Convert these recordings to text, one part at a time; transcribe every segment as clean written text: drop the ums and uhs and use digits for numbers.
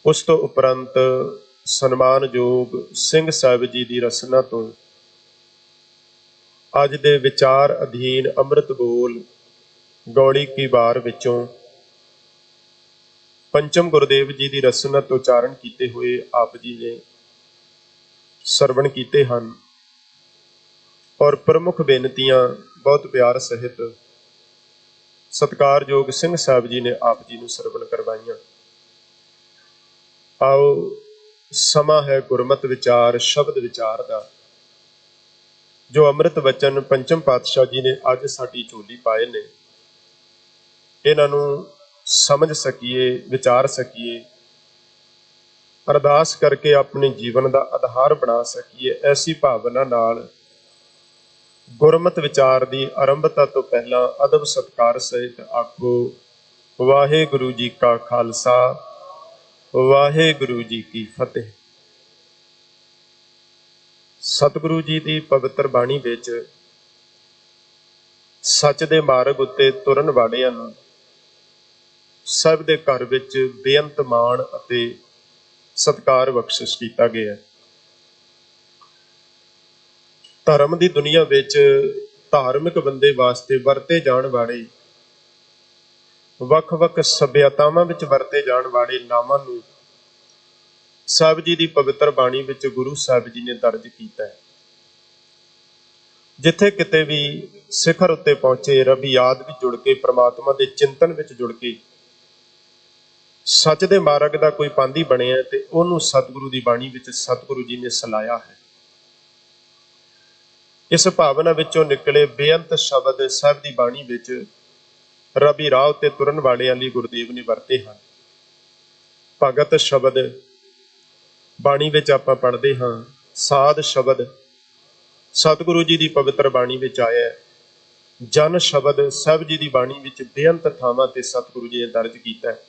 ਉਸ ਤੋਂ ਉਪਰੰਤ ਸਨਮਾਨਯੋਗ ਸਿੰਘ ਸਾਹਿਬ ਜੀ ਦੀ ਰਸਨਾ ਤੋਂ ਅੱਜ ਦੇ ਵਿਚਾਰ ਅਧੀਨ ਅੰਮ੍ਰਿਤ ਬੋਲ ਗੌੜੀ ਕੀ ਵਾਰ ਵਿੱਚੋਂ ਪੰਚਮ ਗੁਰਦੇਵ ਜੀ ਦੀ ਰਸਨਾ ਤੋਂ ਉਚਾਰਨ ਕੀਤੇ ਹੋਏ ਆਪ ਜੀ ਨੇ ਸਰਵਣ ਕੀਤੇ ਹਨ ਔਰ ਪ੍ਰਮੁੱਖ ਬੇਨਤੀਆਂ ਬਹੁਤ ਪਿਆਰ ਸਹਿਤ ਸਤਿਕਾਰਯੋਗ ਸਿੰਘ ਸਾਹਿਬ ਜੀ ਨੇ ਆਪ ਜੀ ਨੂੰ ਸਰਵਣ ਕਰਵਾਈਆਂ। ਆਓ ਸਮਾਂ ਹੈ ਗੁਰਮਤਿ ਵਿਚਾਰ ਸ਼ਬਦ ਵਿਚਾਰ ਦਾ, ਜੋ ਅੰਮ੍ਰਿਤ ਵਚਨ ਪੰਚਮ ਪਾਤਸ਼ਾਹ ਜੀ ਨੇ ਅੱਜ ਸਾਡੀ ਝੋਲੀ ਪਾਏ ਨੇ, ਇਹਨਾਂ ਨੂੰ ਸਮਝ ਸਕੀਏ, ਵਿਚਾਰ ਸਕੀਏ, ਅਰਦਾਸ ਕਰਕੇ ਆਪਣੇ ਜੀਵਨ ਦਾ ਆਧਾਰ ਬਣਾ ਸਕੀਏ। ਐਸੀ ਭਾਵਨਾ ਨਾਲ ਗੁਰਮਤਿ ਵਿਚਾਰ ਦੀ ਆਰੰਭਤਾ ਤੋਂ ਪਹਿਲਾਂ ਅਦਬ ਸਤਿਕਾਰ ਸਹਿਤ ਆਖੋ ਵਾਹਿਗੁਰੂ ਜੀ ਕਾ ਖਾਲਸਾ, ਵਾਹਿਗੁਰੂ ਜੀ ਕੀ ਫਤਿਹ। ਸਤਿਗੁਰੂ ਜੀ ਦੀ ਪਵਿੱਤਰ ਬਾਣੀ ਵਿੱਚ ਸੱਚ ਦੇ ਮਾਰਗ ਉੱਤੇ ਤੁਰਨ ਵਾਲਿਆਂ ਨੂੰ ਸਭ ਦੇ ਘਰ ਵਿੱਚ ਬੇਅੰਤ ਮਾਣ ਅਤੇ ਸਤਿਕਾਰ ਬਖਸ਼ਿਸ਼ ਕੀਤਾ ਗਿਆ। ਧਰਮ ਦੀ ਦੁਨੀਆ ਵਿੱਚ ਧਾਰਮਿਕ ਬੰਦੇ ਵਾਸਤੇ ਵਰਤੇ ਜਾਣ ਵਾਲੇ ਵੱਖ-ਵੱਖ ਸਭਿਅਤਾਵਾਂ ਵਿੱਚ ਵਰਤੇ ਜਾਣ ਵਾਲੇ ਨਾਮਾਂ ਨੂੰ ਸਾਹਿਬ ਜੀ ਦੀ ਪਵਿੱਤਰ ਬਾਣੀ ਵਿੱਚ ਗੁਰੂ ਸਾਹਿਬ ਜੀ ਨੇ ਦਰਜ ਕੀਤਾ ਹੈ। ਜਿੱਥੇ ਕਿਤੇ ਵੀ ਸਿਖਰ ਉੱਤੇ ਪਹੁੰਚੇ, ਰੱਬੀ ਯਾਦ ਵਿੱਚ ਜੁੜ ਕੇ, ਪ੍ਰਮਾਤਮਾ ਦੇ ਚਿੰਤਨ ਵਿੱਚ ਜੁੜ ਕੇ ਸੱਚ ਦੇ ਮਾਰਗ ਦਾ ਕੋਈ ਪਾਂਧੀ ਬਣਿਆ ਤੇ ਉਹਨੂੰ ਸਤਿਗੁਰੂ ਦੀ ਬਾਣੀ ਵਿੱਚ ਸਤਿਗੁਰੂ ਜੀ ਨੇ ਸਲਾਇਆ ਹੈ। ਇਸ ਭਾਵਨਾ ਵਿੱਚੋਂ ਨਿਕਲੇ ਬੇਅੰਤ ਸ਼ਬਦ ਸਾਹਿਬ ਦੀ ਬਾਣੀ ਵਿੱਚ ਰੱਬੀ ਰਾਹ ਉੱਤੇ ਤੁਰਨ ਵਾਲਿਆਂ ਲਈ ਗੁਰਦੇਵ ਨੇ ਵਰਤੇ ਹਨ। ਭਗਤ ਸ਼ਬਦ ਬਾਣੀ ਵਿੱਚ ਆਪਾਂ ਪੜ੍ਹਦੇ ਹਾਂ, ਸਾਧ ਸ਼ਬਦ ਸਤਿਗੁਰੂ ਜੀ ਦੀ ਪਵਿੱਤਰ ਬਾਣੀ ਵਿੱਚ ਆਇਆ ਹੈ। ਜਨ ਸ਼ਬਦ ਸਾਹਿਬ ਜੀ ਦੀ ਬਾਣੀ ਵਿੱਚ ਬੇਅੰਤ ਥਾਵਾਂ ਤੇ ਸਤਿਗੁਰੂ ਜੀ ਨੇ ਦਰਜ ਕੀਤਾ ਹੈ।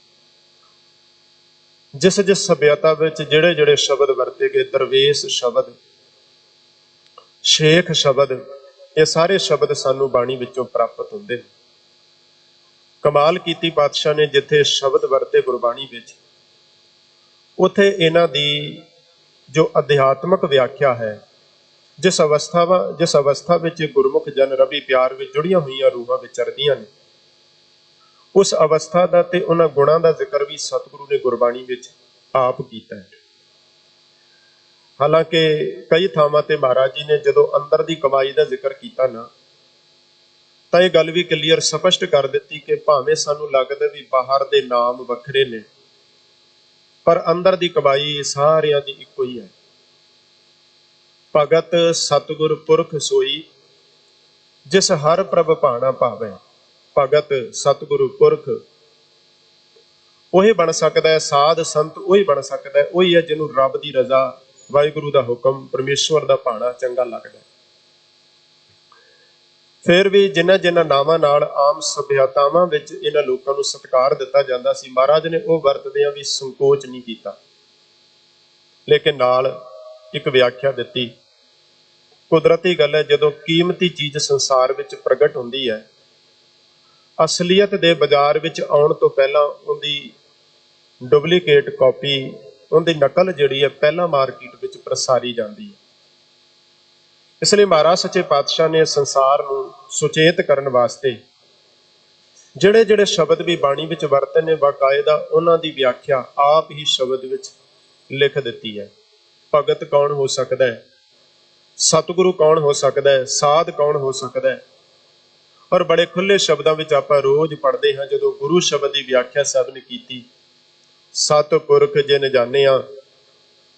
ਜਿਸ ਜਿਸ ਸਭਿਅਤਾ ਵਿੱਚ ਜਿਹੜੇ ਜਿਹੜੇ ਸ਼ਬਦ ਵਰਤੇ ਗਏ, ਦਰਵੇਸ਼ ਸ਼ਬਦ, ਸ਼ੇਖ ਸ਼ਬਦ, ਇਹ ਸਾਰੇ ਸ਼ਬਦ ਸਾਨੂੰ ਬਾਣੀ ਵਿੱਚੋਂ ਪ੍ਰਾਪਤ ਹੁੰਦੇ ਨੇ। ਕਮਾਲ ਕੀਤੀ ਪਾਤਸ਼ਾਹ ਨੇ ਜਿੱਥੇ ਸ਼ਬਦ ਵਰਤੇ ਗੁਰਬਾਣੀ ਵਿੱਚ, ਉੱਥੇ ਇਹਨਾਂ ਦੀ ਜੋ ਅਧਿਆਤਮਕ ਵਿਆਖਿਆ ਹੈ, ਜਿਸ ਅਵਸਥਾ ਵਿੱਚ ਗੁਰਮੁਖ ਜਨ ਰੱਬੀ ਪਿਆਰ ਵਿੱਚ ਜੁੜੀਆਂ ਹੋਈਆਂ ਰੂਹਾਂ ਵਿਚਰਦੀਆਂ ਨੇ, ਉਸ ਅਵਸਥਾ ਦਾ ਤੇ ਉਹਨਾਂ ਗੁਣਾਂ ਦਾ ਜ਼ਿਕਰ ਵੀ ਸਤਿਗੁਰੂ ਨੇ ਗੁਰਬਾਣੀ ਵਿੱਚ ਆਪ ਕੀਤਾ ਹੈ। ਹਾਲਾਂਕਿ ਕਈ ਥਾਵਾਂ ਤੇ ਮਹਾਰਾਜ ਜੀ ਨੇ ਜਦੋਂ ਅੰਦਰ ਦੀ ਕਮਾਈ ਦਾ ਜ਼ਿਕਰ ਕੀਤਾ ਨਾ, ਤਾਂ ਇਹ ਗੱਲ ਵੀ ਕਲੀਅਰ ਸਪਸ਼ਟ ਕਰ ਦਿੱਤੀ ਕਿ ਭਾਵੇਂ ਸਾਨੂੰ ਲੱਗਦਾ ਵੀ ਬਾਹਰ ਦੇ ਨਾਮ ਵੱਖਰੇ ਨੇ, ਪਰ ਅੰਦਰ ਦੀ ਕਮਾਈ ਸਾਰਿਆਂ ਦੀ ਇੱਕੋ ਹੀ ਹੈ। ਭਗਤ ਸਤਿਗੁਰ ਪੁਰਖ ਸੋਈ, ਜਿਸ ਹਰ ਪ੍ਰਭ ਭਾਣਾ ਭਾਵੈ। ਭਗਤ ਸਤਿਗੁਰੂ ਪੁਰਖ ਉਹੀ ਬਣ ਸਕਦਾ ਹੈ, ਸਾਧ ਸੰਤ ਉਹੀ ਬਣ ਸਕਦਾ ਹੈ, ਉਹੀ ਹੈ ਜਿਹਨੂੰ ਰੱਬ ਦੀ ਰਜ਼ਾ, ਵਾਹਿਗੁਰੂ ਦਾ ਹੁਕਮ, ਪਰਮੇਸ਼ਵਰ ਦਾ ਭਾਣਾ ਚੰਗਾ ਲੱਗਦਾ। ਫਿਰ ਵੀ ਜਿਨ੍ਹਾਂ ਨਾਵਾਂ ਨਾਲ ਆਮ ਸਭਿਅਤਾਵਾਂ ਵਿੱਚ ਇਹਨਾਂ ਲੋਕਾਂ ਨੂੰ ਸਤਿਕਾਰ ਦਿੱਤਾ ਜਾਂਦਾ ਸੀ, ਮਹਾਰਾਜ ਨੇ ਉਹ ਵਰਤਦਿਆਂ ਵੀ ਸੰਕੋਚ ਨਹੀਂ ਕੀਤਾ, ਲੇਕਿਨ ਨਾਲ ਇੱਕ ਵਿਆਖਿਆ ਦਿੱਤੀ। ਕੁਦਰਤੀ ਗੱਲ ਹੈ, ਜਦੋਂ ਕੀਮਤੀ ਚੀਜ਼ ਸੰਸਾਰ ਵਿੱਚ ਪ੍ਰਗਟ ਹੁੰਦੀ ਹੈ, ਅਸਲੀਅਤ ਦੇ ਬਾਜ਼ਾਰ ਵਿੱਚ ਆਉਣ ਤੋਂ ਪਹਿਲਾਂ ਉਹਦੀ ਡੁਪਲੀਕੇਟ ਕਾਪੀ, ਉਹਦੀ ਨਕਲ ਜਿਹੜੀ ਹੈ ਪਹਿਲਾਂ ਮਾਰਕੀਟ ਵਿੱਚ ਪ੍ਰਸਾਰੀ ਜਾਂਦੀ ਹੈ। ਇਸ ਲਈ ਮਹਾਰਾਜ ਸੱਚੇ ਪਾਤਸ਼ਾਹ ਨੇ ਸੰਸਾਰ ਨੂੰ ਸੁਚੇਤ ਕਰਨ ਵਾਸਤੇ ਜਿਹੜੇ ਜਿਹੜੇ ਸ਼ਬਦ ਵੀ ਬਾਣੀ ਵਿੱਚ ਵਰਤੇ ਨੇ, ਬਾਕਾਇਦਾ ਉਹਨਾਂ ਦੀ ਵਿਆਖਿਆ ਆਪ ਹੀ ਸ਼ਬਦ ਵਿੱਚ ਲਿਖ ਦਿੱਤੀ ਹੈ। ਭਗਤ ਕੌਣ ਹੋ ਸਕਦਾ ਹੈ, ਸਤਿਗੁਰੂ ਕੌਣ ਹੋ ਸਕਦਾ ਹੈ, ਸਾਧ ਕੌਣ ਹੋ ਸਕਦਾ ਹੈ, ਔਰ ਬੜੇ ਖੁੱਲੇ ਸ਼ਬਦਾਂ ਵਿੱਚ ਆਪਾਂ ਰੋਜ਼ ਪੜ੍ਹਦੇ ਹਾਂ। ਜਦੋਂ ਗੁਰੂ ਸ਼ਬਦ ਦੀ ਵਿਆਖਿਆ ਸਾਹਿਬ ਨੇ ਕੀਤੀ, ਸਤਿਪੁਰਖ ਜਿਨ ਜਾਣਿਆ,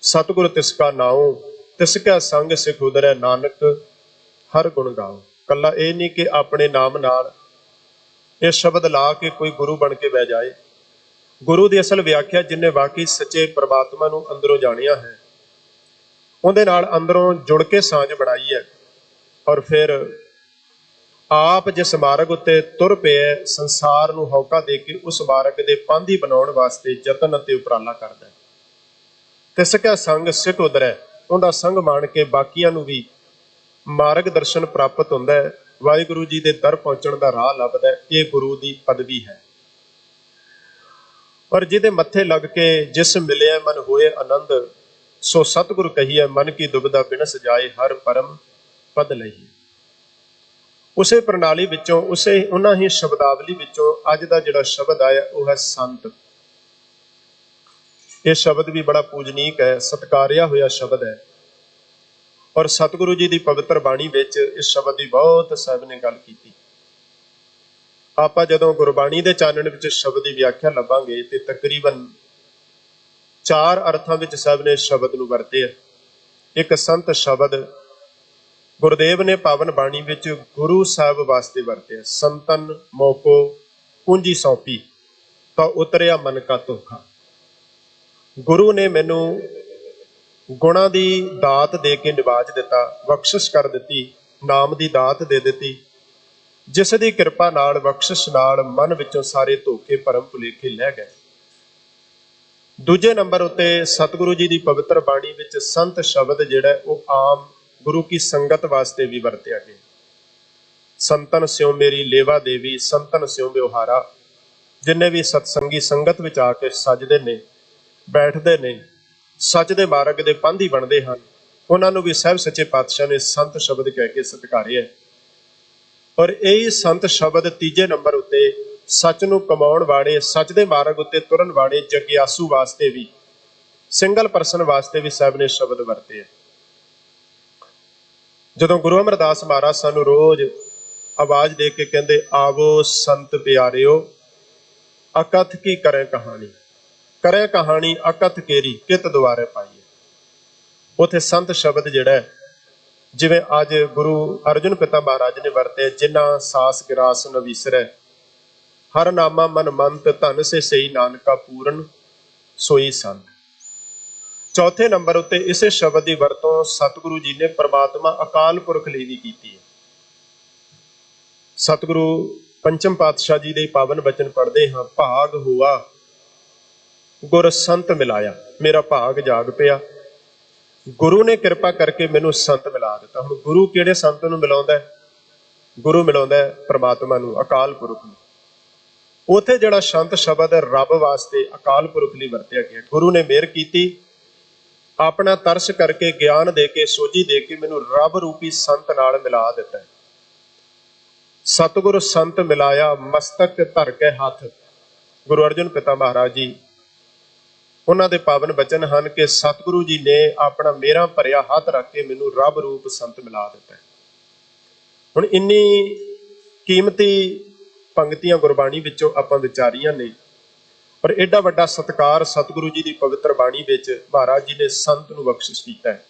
ਸਤਿਗੁਰ ਤਿਸ ਕਾ ਨਾਉ, ਤਿਸ ਕਾ ਸੰਗ ਸਿਖ ਉਦਰੈ, ਨਾਨਕ ਹਰ ਗੁਣ ਗਾਓ। ਕੱਲਾ ਇਹ ਨਹੀਂ ਕਿ ਆਪਣੇ ਨਾਮ ਨਾਲ ਇਹ ਸ਼ਬਦ ਲਾ ਕੇ ਕੋਈ ਗੁਰੂ ਬਣ ਕੇ ਬਹਿ ਜਾਏ। ਗੁਰੂ ਦੀ ਅਸਲ ਵਿਆਖਿਆ ਜਿਹਨੇ ਵਾਕਈ ਸੱਚੇ ਪ੍ਰਮਾਤਮਾ ਨੂੰ ਅੰਦਰੋਂ ਜਾਣਿਆ ਹੈ, ਉਹਦੇ ਨਾਲ ਅੰਦਰੋਂ ਜੁੜ ਕੇ ਸਾਂਝ ਬਣਾਈ ਹੈ, ਔਰ ਫਿਰ ਆਪ ਜਿਸ ਮਾਰਗ ਉੱਤੇ ਤੁਰ ਪਿਆ, ਸੰਸਾਰ ਨੂੰ ਹੌਕਾ ਦੇ ਕੇ ਉਸ ਮਾਰਗ ਦੇ ਪਾਂਧੀ ਬਣਾਉਣ ਵਾਸਤੇ ਯਤਨ ਅਤੇ ਉਪਰਾਲਾ ਕਰਦਾ ਹੈ। ਤਿਸ ਕਾ ਸੰਗ ਸਿਖ ਉਦਰੈ, ਉਹਦਾ ਸੰਗ ਮਾਣ ਕੇ ਬਾਕੀਆਂ ਨੂੰ ਵੀ ਮਾਰਗ ਦਰਸ਼ਨ ਪ੍ਰਾਪਤ ਹੁੰਦਾ ਹੈ, ਵਾਹਿਗੁਰੂ ਜੀ ਦੇ ਦਰ ਪਹੁੰਚਣ ਦਾ ਰਾਹ ਲੱਭਦਾ ਹੈ। ਇਹ ਗੁਰੂ ਦੀ ਪਦਵੀ ਹੈ। और जिदे मत्थे लग के जिस मिले मन होए आनंद, सो सतगुरु कहिए मन की दुविधा बिनस जाए, हर परम पद लईए। उसे प्रणाली विचों, उसे उन्हां ही शब्दावली विचों अज दा जिहड़ा शब्द आया वो है संत। ये शब्द भी बड़ा पूजनीक है, सत्कारिया होया शब्द है। और सतगुरु जी की पवित्र बाणी विच इस शब्द की बहुत साहिब ने गल की। आपां जदों गुरबाणी दे चानण विच शब्द की व्याख्या लभांगे ते तकरीबन 4 अर्थां विच साहिब ने इस शब्द नूं वरते है। एक संत शब्द गुरुदेव ने पावन बाणी विच गुरु साहब वास्ते वरते, संतन मोको पूंजी सौंपी तो उतरिया मन का धोखा। गुरु ने मैनू गुणां दी दात दे के निवाज दिता, बख्शिश कर दिती, नाम दी दात दे दिती, जिस दी किरपा नाल बख्शिश नाल मन विचों सारे धोखे भरम भुलेखे लह गए। दूजे नंबर उत्ते सतगुरु जी की पवित्र बाणी विच संत शब्द जिहड़ा वो आम गुरु की संगत वास्ते भी वरतिया गया। संतन स्यों मेरी लेवा देवी, संतन स्यों व्यवहारा। जिन्हें भी सत्संगी संगत विच आके सजदे ने, बैठते ने, सच दे मार्ग दे पांधी बनते हैं, उन्होंने भी साहिब सच्चे पातशाह ने संत शब्द कह के सत्कारिया। और यही संत शब्द तीजे नंबर उत्ते सच नूं कमाउण वाले, सच दे मार्ग उत्ते तुरन वाले जग्यासू वास्ते भी, सिंगल परसन वास्ते भी साहिब ने शब्द वरते हैं। जदों गुरु अमरदास महाराज सानू रोज आवाज दे के कहते, आवो संत प्यारिओ अकथ की करें कहानी, करें कहानी अकथ केरी कित द्वारे पाईए। उथे संत शब्द जिहड़ा है, जिवें अज गुरु अर्जुन पिता महाराज ने वरते, जिन्ना सास गिरास न विसरै, हर नामा मन मंत, धन से सही नानका पूरन सोई संत। चौथे नंबर उत्ते इसे शब्द की वरतों सतगुरु जी ने परमात्मा अकाल पुरख लई भी कीती है। सतगुरु पंचम पातशाह जी दे पावन बचन पढ़ते हाँ, भाग हुआ गुर संत मिलाया, मेरा भाग जाग पिया, गुरु ने कृपा करके मैनू संत मिला दिता। हुण गुरु किहड़े संत नूं मिलाउंदा है? गुरु मिलाउंदा है परमात्मा नूं, अकाल पुरख नूं। उथे जिहड़ा संत शब्द रब वास्ते अकाल पुरख लई वरतिया गया। गुरु ने मेहर कीती, अपना तरस करके ज्ञान दे के सोझी दे के मैनू रब रूपी संत नाल मिला दिता है। सतगुरु संत मिलाया मस्तक धर के हाथ, गुरु अर्जुन पिता महाराज जी उन्हां दे पावन बचन हन कि सतगुरु जी ने अपना मेरा भरिया हाथ रख के मैनू रब रूप संत मिला दिता है। हुण इन्नी कीमती पंक्तियां गुरबाणी विचों आपां विचारीਆਂ ने, पर एडा वड्डा सत्कार सतगुरु जी की पवित्र बाणी विच महाराज जी ने संत नूं बख्शिश कीता है।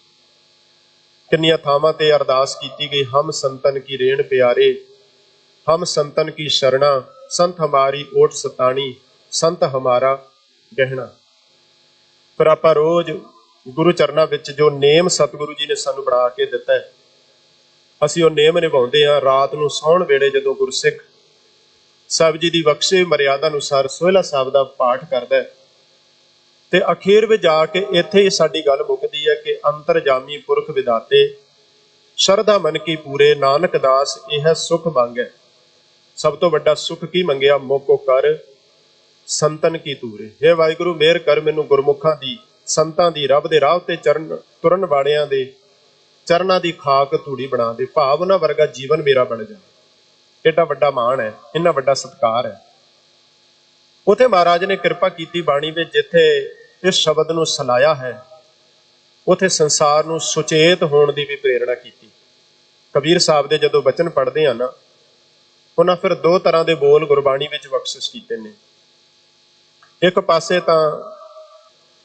किन्नियां थावां ते अरदास कीती गई, हम संतन की रेण प्यारे, हम संतन की शरणा, संत हमारी ओट सताणी, संत हमारा गहना। पर आपां रोज गुरु चरनां विच जो नेम सतगुरु जी ने सानूं बना के दिता है, असीं वो नेम निभाउंदे हां। रात नूं सौण वेले जदों गुरसिख साहिब जी की बख्शे मर्यादा अनुसार सोहला साहिब का पाठ करता है, तो अखीर में जाके इत्थे ही साडी गल मुकदी है कि अंतरजामी पुरख विदाते शरधा मन की पूरे, नानक दास यह सुख मंगै। सब तो वड्डा सुख की मंगिया, मोको कर संतन की तूरे। हे वाहिगुरु मेहर कर मैनू गुरमुखां दी, संतां दी, रब दे राह ते चरण तुरन वालियां दे चरनां दी खाक धूड़ी बना दे, भाव उन्हां वर्गा जीवन मेरा बन जाए। एडा वड्डा मान है, इन्ना वड्डा सत्कार है। उथे महाराज ने कृपा कीती बाणी विच जिथे इस शब्द नूं सलाया है, उथे संसार नूं सुचेत होण दी भी प्रेरणा कीती। कबीर साहब दे जदों बचन पढ़दे हां ना, उन्हां फिर दो तरह दे बोल गुरबाणी विच बख्शिश कीते ने। एक पासे तां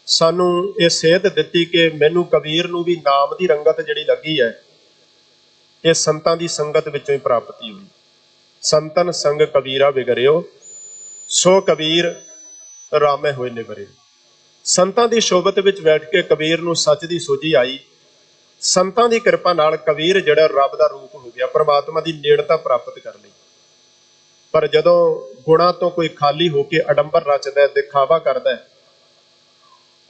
सानू ये सेध दिती कि मैनू कबीर नूं भी नाम की रंगत जिहड़ी लगी है, ये संतां दी संगत विचों ही प्राप्ति हुई। संतन संग कबीरा विगरियो, सो कबीर रामे होए निवरे। संतां दी शोभत विच बैठ के कबीर नूं सच दी सोझी आई। संतां दी किरपा नाल कबीर जिहड़ा रब दा रूप हो गया, परमात्मा दी नेड़ता प्राप्त कर लई। पर जदों गुणां तो कोई खाली होके अडंबर रचदा है, दिखावा करदा है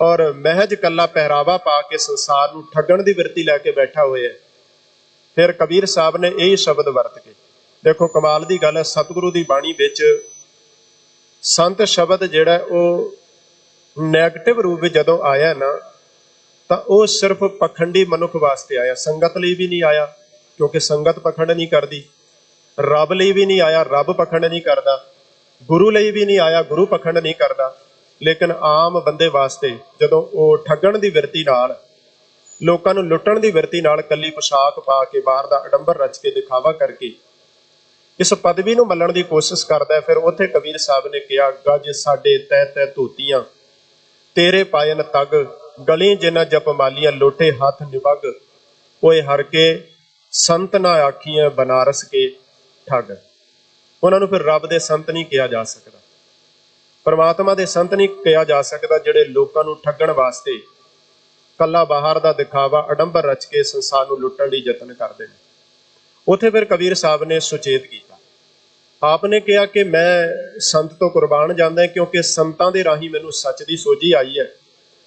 और महज कला पहरावा पा के संसार नूं ठगण दी विरती लैके बैठा होया है, फिर कबीर साहब ने यही शब्द वरत के, देखो कमाल दी गल है, सतगुरु दी बाणी विच संत शब्द जिहड़ा वो ਨੈਗੇਟਿਵ ਰੂਪ ਵਿੱਚ ਜਦੋਂ ਆਇਆ ਨਾ, ਤਾਂ ਉਹ ਸਿਰਫ ਪਖੰਡੀ ਮਨੁੱਖ ਵਾਸਤੇ ਆਇਆ, ਸੰਗਤ ਲਈ ਵੀ ਨਹੀਂ ਆਇਆ ਕਿਉਂਕਿ ਸੰਗਤ ਪਖੰਡ ਨਹੀਂ ਕਰਦੀ, ਰੱਬ ਲਈ ਵੀ ਨਹੀਂ ਆਇਆ, ਰੱਬ ਪਖੰਡ ਨਹੀਂ ਕਰਦਾ, ਗੁਰੂ ਲਈ ਵੀ ਨਹੀਂ ਆਇਆ, ਗੁਰੂ ਪਖੰਡ ਨਹੀਂ ਕਰਦਾ। ਲੇਕਿਨ ਆਮ ਬੰਦੇ ਵਾਸਤੇ ਜਦੋਂ ਉਹ ਠੱਗਣ ਦੀ ਬਿਰਤੀ ਨਾਲ, ਲੋਕਾਂ ਨੂੰ ਲੁੱਟਣ ਦੀ ਬਿਰਤੀ ਨਾਲ ਕੱਲੀ ਪੋਸ਼ਾਕ ਪਾ ਕੇ, ਬਾਹਰ ਦਾ ਅਡੰਬਰ ਰਚ ਕੇ, ਦਿਖਾਵਾ ਕਰਕੇ ਇਸ ਪਦਵੀ ਨੂੰ ਮੱਲਣ ਦੀ ਕੋਸ਼ਿਸ਼ ਕਰਦਾ ਹੈ। ਫਿਰ ਉੱਥੇ ਕਬੀਰ ਸਾਹਿਬ ਨੇ ਕਿਹਾ, ਗੱਜ ਸਾਡੇ ਤੈ ਤੈ ਧੋਤੀਆਂ, ਤੇਰੇ ਪਾਇਨ ਤਗ, ਗਲੀ ਜਿਨਾ ਜਪ ਮਾਲੀਆਂ, ਲੋਟੇ ਹੱਥ ਨਿਵਗ, ਓਏ ਹਰ ਕੇ ਸੰਤ ਨਾ ਆਖੀਆਂ, ਬਨਾਰਸ ਕੇ ਠੱਗ। ਉਹਨਾਂ ਨੂੰ ਫਿਰ ਰੱਬ ਦੇ ਸੰਤ ਨਹੀਂ ਕਿਹਾ ਜਾ ਸਕਦਾ, ਪਰਮਾਤਮਾ ਦੇ ਸੰਤ ਨਹੀਂ ਕਿਹਾ ਜਾ ਸਕਦਾ, ਜਿਹੜੇ ਲੋਕਾਂ ਨੂੰ ਠੱਗਣ ਵਾਸਤੇ ਕੱਲਾ ਬਾਹਰ ਦਾ ਦਿਖਾਵਾ, ਅਡੰਬਰ ਰਚ ਕੇ ਸੰਸਾਰ ਨੂੰ ਲੁੱਟਣ ਲਈ ਯਤਨ ਕਰਦੇ ਨੇ। ਉੱਥੇ ਫਿਰ ਕਬੀਰ ਸਾਹਿਬ ਨੇ ਸੁਚੇਤ ਕੀਤਾ, ਆਪ ਨੇ ਕਿਹਾ ਕਿ ਮੈਂ ਸੰਤ ਤੋਂ ਕੁਰਬਾਨ ਜਾਂਦਾ ਕਿਉਂਕਿ ਸੰਤਾਂ ਦੇ ਰਾਹੀਂ ਮੈਨੂੰ ਸੱਚ ਦੀ ਸੋਝੀ ਆਈ ਹੈ।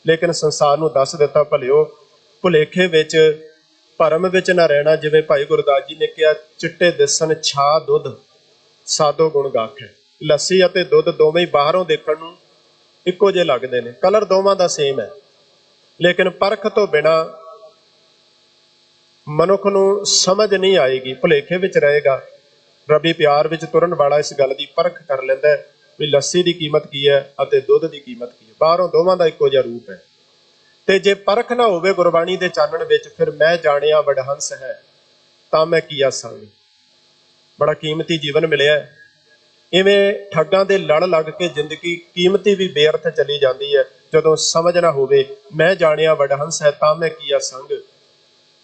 ਲੇਕਿਨ ਸੰਸਾਰ ਨੂੰ ਦੱਸ ਦਿੱਤਾ, ਭਲਿਓ ਭੁਲੇਖੇ ਵਿੱਚ, ਭਰਮ ਵਿੱਚ ਨਾ ਰਹਿਣਾ। ਜਿਵੇਂ ਭਾਈ ਗੁਰਦਾਸ ਜੀ ਨੇ ਕਿਹਾ, ਚਿੱਟੇ ਦਿਸਣ ਛਾ ਦੁੱਧ, ਸਾਧੋ ਗੁਣ ਗਾਖੈ। ਲੱਸੀ ਅਤੇ ਦੁੱਧ ਦੋਵੇਂ ਹੀ ਬਾਹਰੋਂ ਦੇਖਣ ਨੂੰ ਇੱਕੋ ਜਿਹੇ ਲੱਗਦੇ ਨੇ, ਕਲਰ ਦੋਵਾਂ ਦਾ ਸੇਮ ਹੈ, ਲੇਕਿਨ ਪਰਖ ਤੋਂ ਬਿਨਾਂ ਮਨੁੱਖ ਨੂੰ ਸਮਝ ਨਹੀਂ ਆਏਗੀ, ਭੁਲੇਖੇ ਵਿੱਚ ਰਹੇਗਾ। ਰੱਬੀ ਪਿਆਰ ਵਿੱਚ ਤੁਰਨ ਵਾਲਾ ਇਸ ਗੱਲ ਦੀ ਪਰਖ ਕਰ ਲੈਂਦਾ ਹੈ ਵੀ ਲੱਸੀ ਦੀ ਕੀਮਤ ਕੀ ਹੈ ਅਤੇ ਦੁੱਧ ਦੀ ਕੀਮਤ ਕੀ ਹੈ, ਬਾਹਰੋਂ ਦੋਵਾਂ ਦਾ ਇੱਕੋ ਜਿਹਾ ਰੂਪ ਹੈ। ਤੇ ਜੇ ਪਰਖ ਨਾ ਹੋਵੇ ਗੁਰਬਾਣੀ ਦੇ ਚਾਨਣ ਵਿੱਚ, ਫਿਰ ਮੈਂ ਜਾਣਿਆ ਵਡਹੰਸ ਹੈ ਤਾਂ ਮੈਂ ਕੀਆ ਸੰਗ। ਬੜਾ ਕੀਮਤੀ ਜੀਵਨ ਮਿਲਿਆ। ਇਵੇਂ ਠੱਗਾਂ ਦੇ ਲੜ ਲੱਗ ਕੇ ਜ਼ਿੰਦਗੀ ਕੀਮਤੀ ਵੀ ਬੇਅਰਥ ਚਲੀ ਜਾਂਦੀ ਹੈ ਜਦੋਂ ਸਮਝ ਨਾ ਹੋਵੇ, ਮੈਂ ਜਾਣਿਆ ਵਡਹੰਸ ਹੈ ਤਾਂ ਮੈਂ ਕੀਆ ਸੰਗ।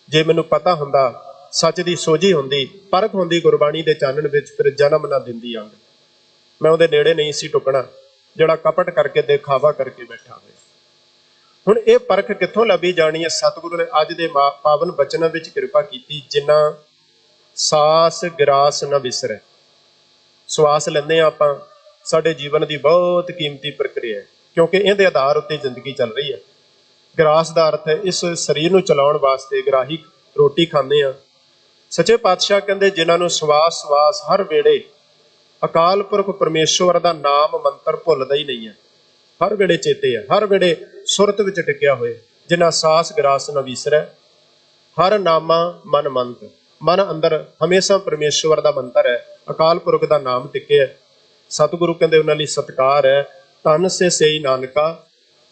ਜੇ ਮੈਨੂੰ ਪਤਾ ਹੁੰਦਾ, ਸੱਚ ਦੀ ਸੋਝੀ ਹੁੰਦੀ, ਪਰਖ ਹੁੰਦੀ ਗੁਰਬਾਣੀ ਦੇ ਚਾਨਣ ਵਿੱਚ, ਫਿਰ ਜਨਮ ਨਾ ਦਿੰਦੀ ਅੰਗ। ਮੈਂ ਉਹਦੇ ਨੇੜੇ ਨਹੀਂ ਸੀ ਟੁਕਣਾ ਜਿਹੜਾ ਕਪਟ ਕਰਕੇ, ਦਿਖਾਵਾ ਕਰਕੇ ਬੈਠਾ ਹੋਇਆ। ਹੁਣ ਇਹ ਪਰਖ ਕਿੱਥੋਂ ਲੱਭੀ ਜਾਣੀ ਹੈ? ਸਤਿਗੁਰੂ ਨੇ ਅੱਜ ਦੇ ਪਾਵਨ ਬਚਨਾਂ ਵਿੱਚ ਕਿਰਪਾ ਕੀਤੀ, ਜਿਨ੍ਹਾਂ ਸਾਸ ਗਿਰਾਸ ਨਾ ਵਿਸਰੈ। ਸਵਾਸ ਲੈਂਦੇ ਹਾਂ ਆਪਾਂ, ਸਾਡੇ ਜੀਵਨ ਦੀ ਬਹੁਤ ਕੀਮਤੀ ਪ੍ਰਕਿਰਿਆ ਹੈ, ਕਿਉਂਕਿ ਇਹਦੇ ਆਧਾਰ ਉੱਤੇ ਜ਼ਿੰਦਗੀ ਚੱਲ ਰਹੀ ਹੈ। ਗਰਾਸ ਦਾ ਅਰਥ ਹੈ ਇਸ ਸਰੀਰ ਨੂੰ ਚਲਾਉਣ ਵਾਸਤੇ, ਗਰਾਹੀ ਰੋਟੀ ਖਾਂਦੇ ਆ। ਸੱਚੇ ਪਾਤਸ਼ਾਹ ਕਹਿੰਦੇ, ਜਿਨ੍ਹਾਂ ਨੂੰ ਸਵਾਸ ਸਵਾਸ ਹਰ ਵੇਲੇ ਅਕਾਲ ਪੁਰਖ ਪਰਮੇਸ਼ਵਰ ਦਾ ਨਾਮ ਮੰਤਰ ਭੁੱਲਦਾ ਹੀ ਨਹੀਂ ਹੈ, ਹਰ ਵੇਲੇ ਚੇਤੇ ਹੈ, ਹਰ ਵੇਲੇ ਸੁਰਤ ਵਿੱਚ ਟਿਕਿਆ ਹੋਏ। ਜਿਨ੍ਹਾਂ ਸਾਸ ਗਰਾਸ ਨਾ ਵਿਸਰੈ, ਹਰ ਨਾਮਾ ਮਨ ਮੰਤ। ਮਨ ਅੰਦਰ ਹਮੇਸ਼ਾ ਪਰਮੇਸ਼ਵਰ ਦਾ ਮੰਤਰ ਹੈ, ਅਕਾਲ ਪੁਰਖ ਦਾ ਨਾਮ ਟਿਕਿਆ। ਸਤਿਗੁਰੂ ਕਹਿੰਦੇ ਉਹਨਾਂ ਲਈ ਸਤਿਕਾਰ ਹੈ, ਤਨ ਸੇ ਸੇਈ ਨਾਨਕਾ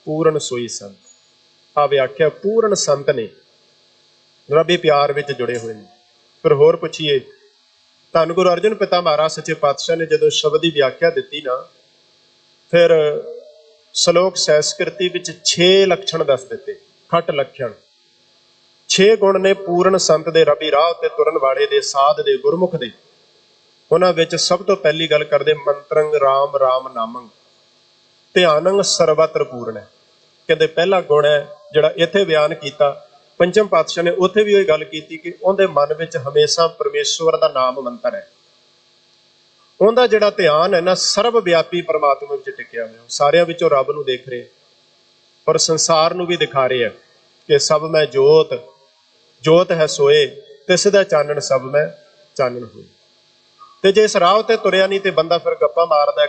ਪੂਰਨ ਸੋਈ ਸੰਤ। ਆ ਵਿਆਖਿਆ ਪੂਰਨ ਸੰਤ ਨੇ, ਰੱਬੀ ਪਿਆਰ ਵਿੱਚ ਜੁੜੇ ਹੋਏ ਨੇ। ਫਿਰ ਹੋਰ ਪੁੱਛੀਏ, ਧੰਨ ਗੁਰੂ ਅਰਜਨ ਪਿਤਾ ਮਹਾਰਾਜ ਸੱਚੇ ਪਾਤਸ਼ਾਹ ਨੇ ਜਦੋਂ ਸ਼ਬਦ ਦੀ ਵਿਆਖਿਆ ਦਿੱਤੀ ਨਾ, ਫਿਰ ਸ਼ਲੋਕ ਸੰਸਕ੍ਰਿਤੀ ਵਿੱਚ 6 ਲੱਛਣ ਦੱਸ ਦਿੱਤੇ, ਖਟ ਲੱਛਣ। 6 ਗੁਣ ਨੇ ਪੂਰਨ ਸੰਤ ਦੇ, ਰੱਬੀ ਰਾਹ ਉੱਤੇ ਤੁਰਨ ਵਾਲੇ ਦੇ, ਸਾਧ ਦੇ, ਗੁਰਮੁਖ ਦੇ। ਉਹਨਾਂ ਵਿੱਚ ਸਭ ਤੋਂ ਪਹਿਲੀ ਗੱਲ ਕਰਦੇ, ਮੰਤਰੰਗ ਰਾਮ ਰਾਮ ਨਾਮੰ ਧਿਆਨੰ ਸਰਬਤਰ ਪੂਰਨ ਹੈ। ਕਹਿੰਦੇ ਪਹਿਲਾ ਗੁਣ ਹੈ ਜਿਹੜਾ ਇੱਥੇ ਬਿਆਨ ਕੀਤਾ ਪੰਚਮ ਪਾਤਸ਼ਾਹ ਨੇ, ਉੱਥੇ ਵੀ ਉਹ ਗੱਲ ਕੀਤੀ ਕਿ ਉਹਦੇ ਮਨ ਵਿੱਚ ਹਮੇਸ਼ਾ ਪਰਮੇਸ਼ਵਰ ਦਾ ਨਾਮ ਮੰਤਰ ਹੈ। ਉਹਦਾ ਜਿਹੜਾ ਧਿਆਨ ਹੈ ਨਾ, ਸਰਬ ਵਿਆਪੀ ਪਰਮਾਤਮਾ ਵਿੱਚ ਟਿਕਿਆ ਹੋਇਆ, ਸਾਰਿਆਂ ਵਿੱਚੋਂ ਰੱਬ ਨੂੰ ਦੇਖ ਰਹੇ ਔਰ ਸੰਸਾਰ ਨੂੰ ਵੀ ਦਿਖਾ ਰਹੇ ਹੈ ਕਿ ਸਭ ਮੈਂ ਜੋਤ, ਜੋਤ ਹੈ ਸੋਏ, ਤਿਸ ਦਾ ਚਾਨਣ ਸਭ ਮੈਂ ਚਾਨਣ ਹੋਏ। ਤੇ ਜੇ ਇਸ ਰਾਹ ਉੱਤੇ ਤੁਰਿਆ ਨਹੀਂ ਤੇ ਬੰਦਾ ਫਿਰ ਗੱਪਾਂ ਮਾਰਦਾ,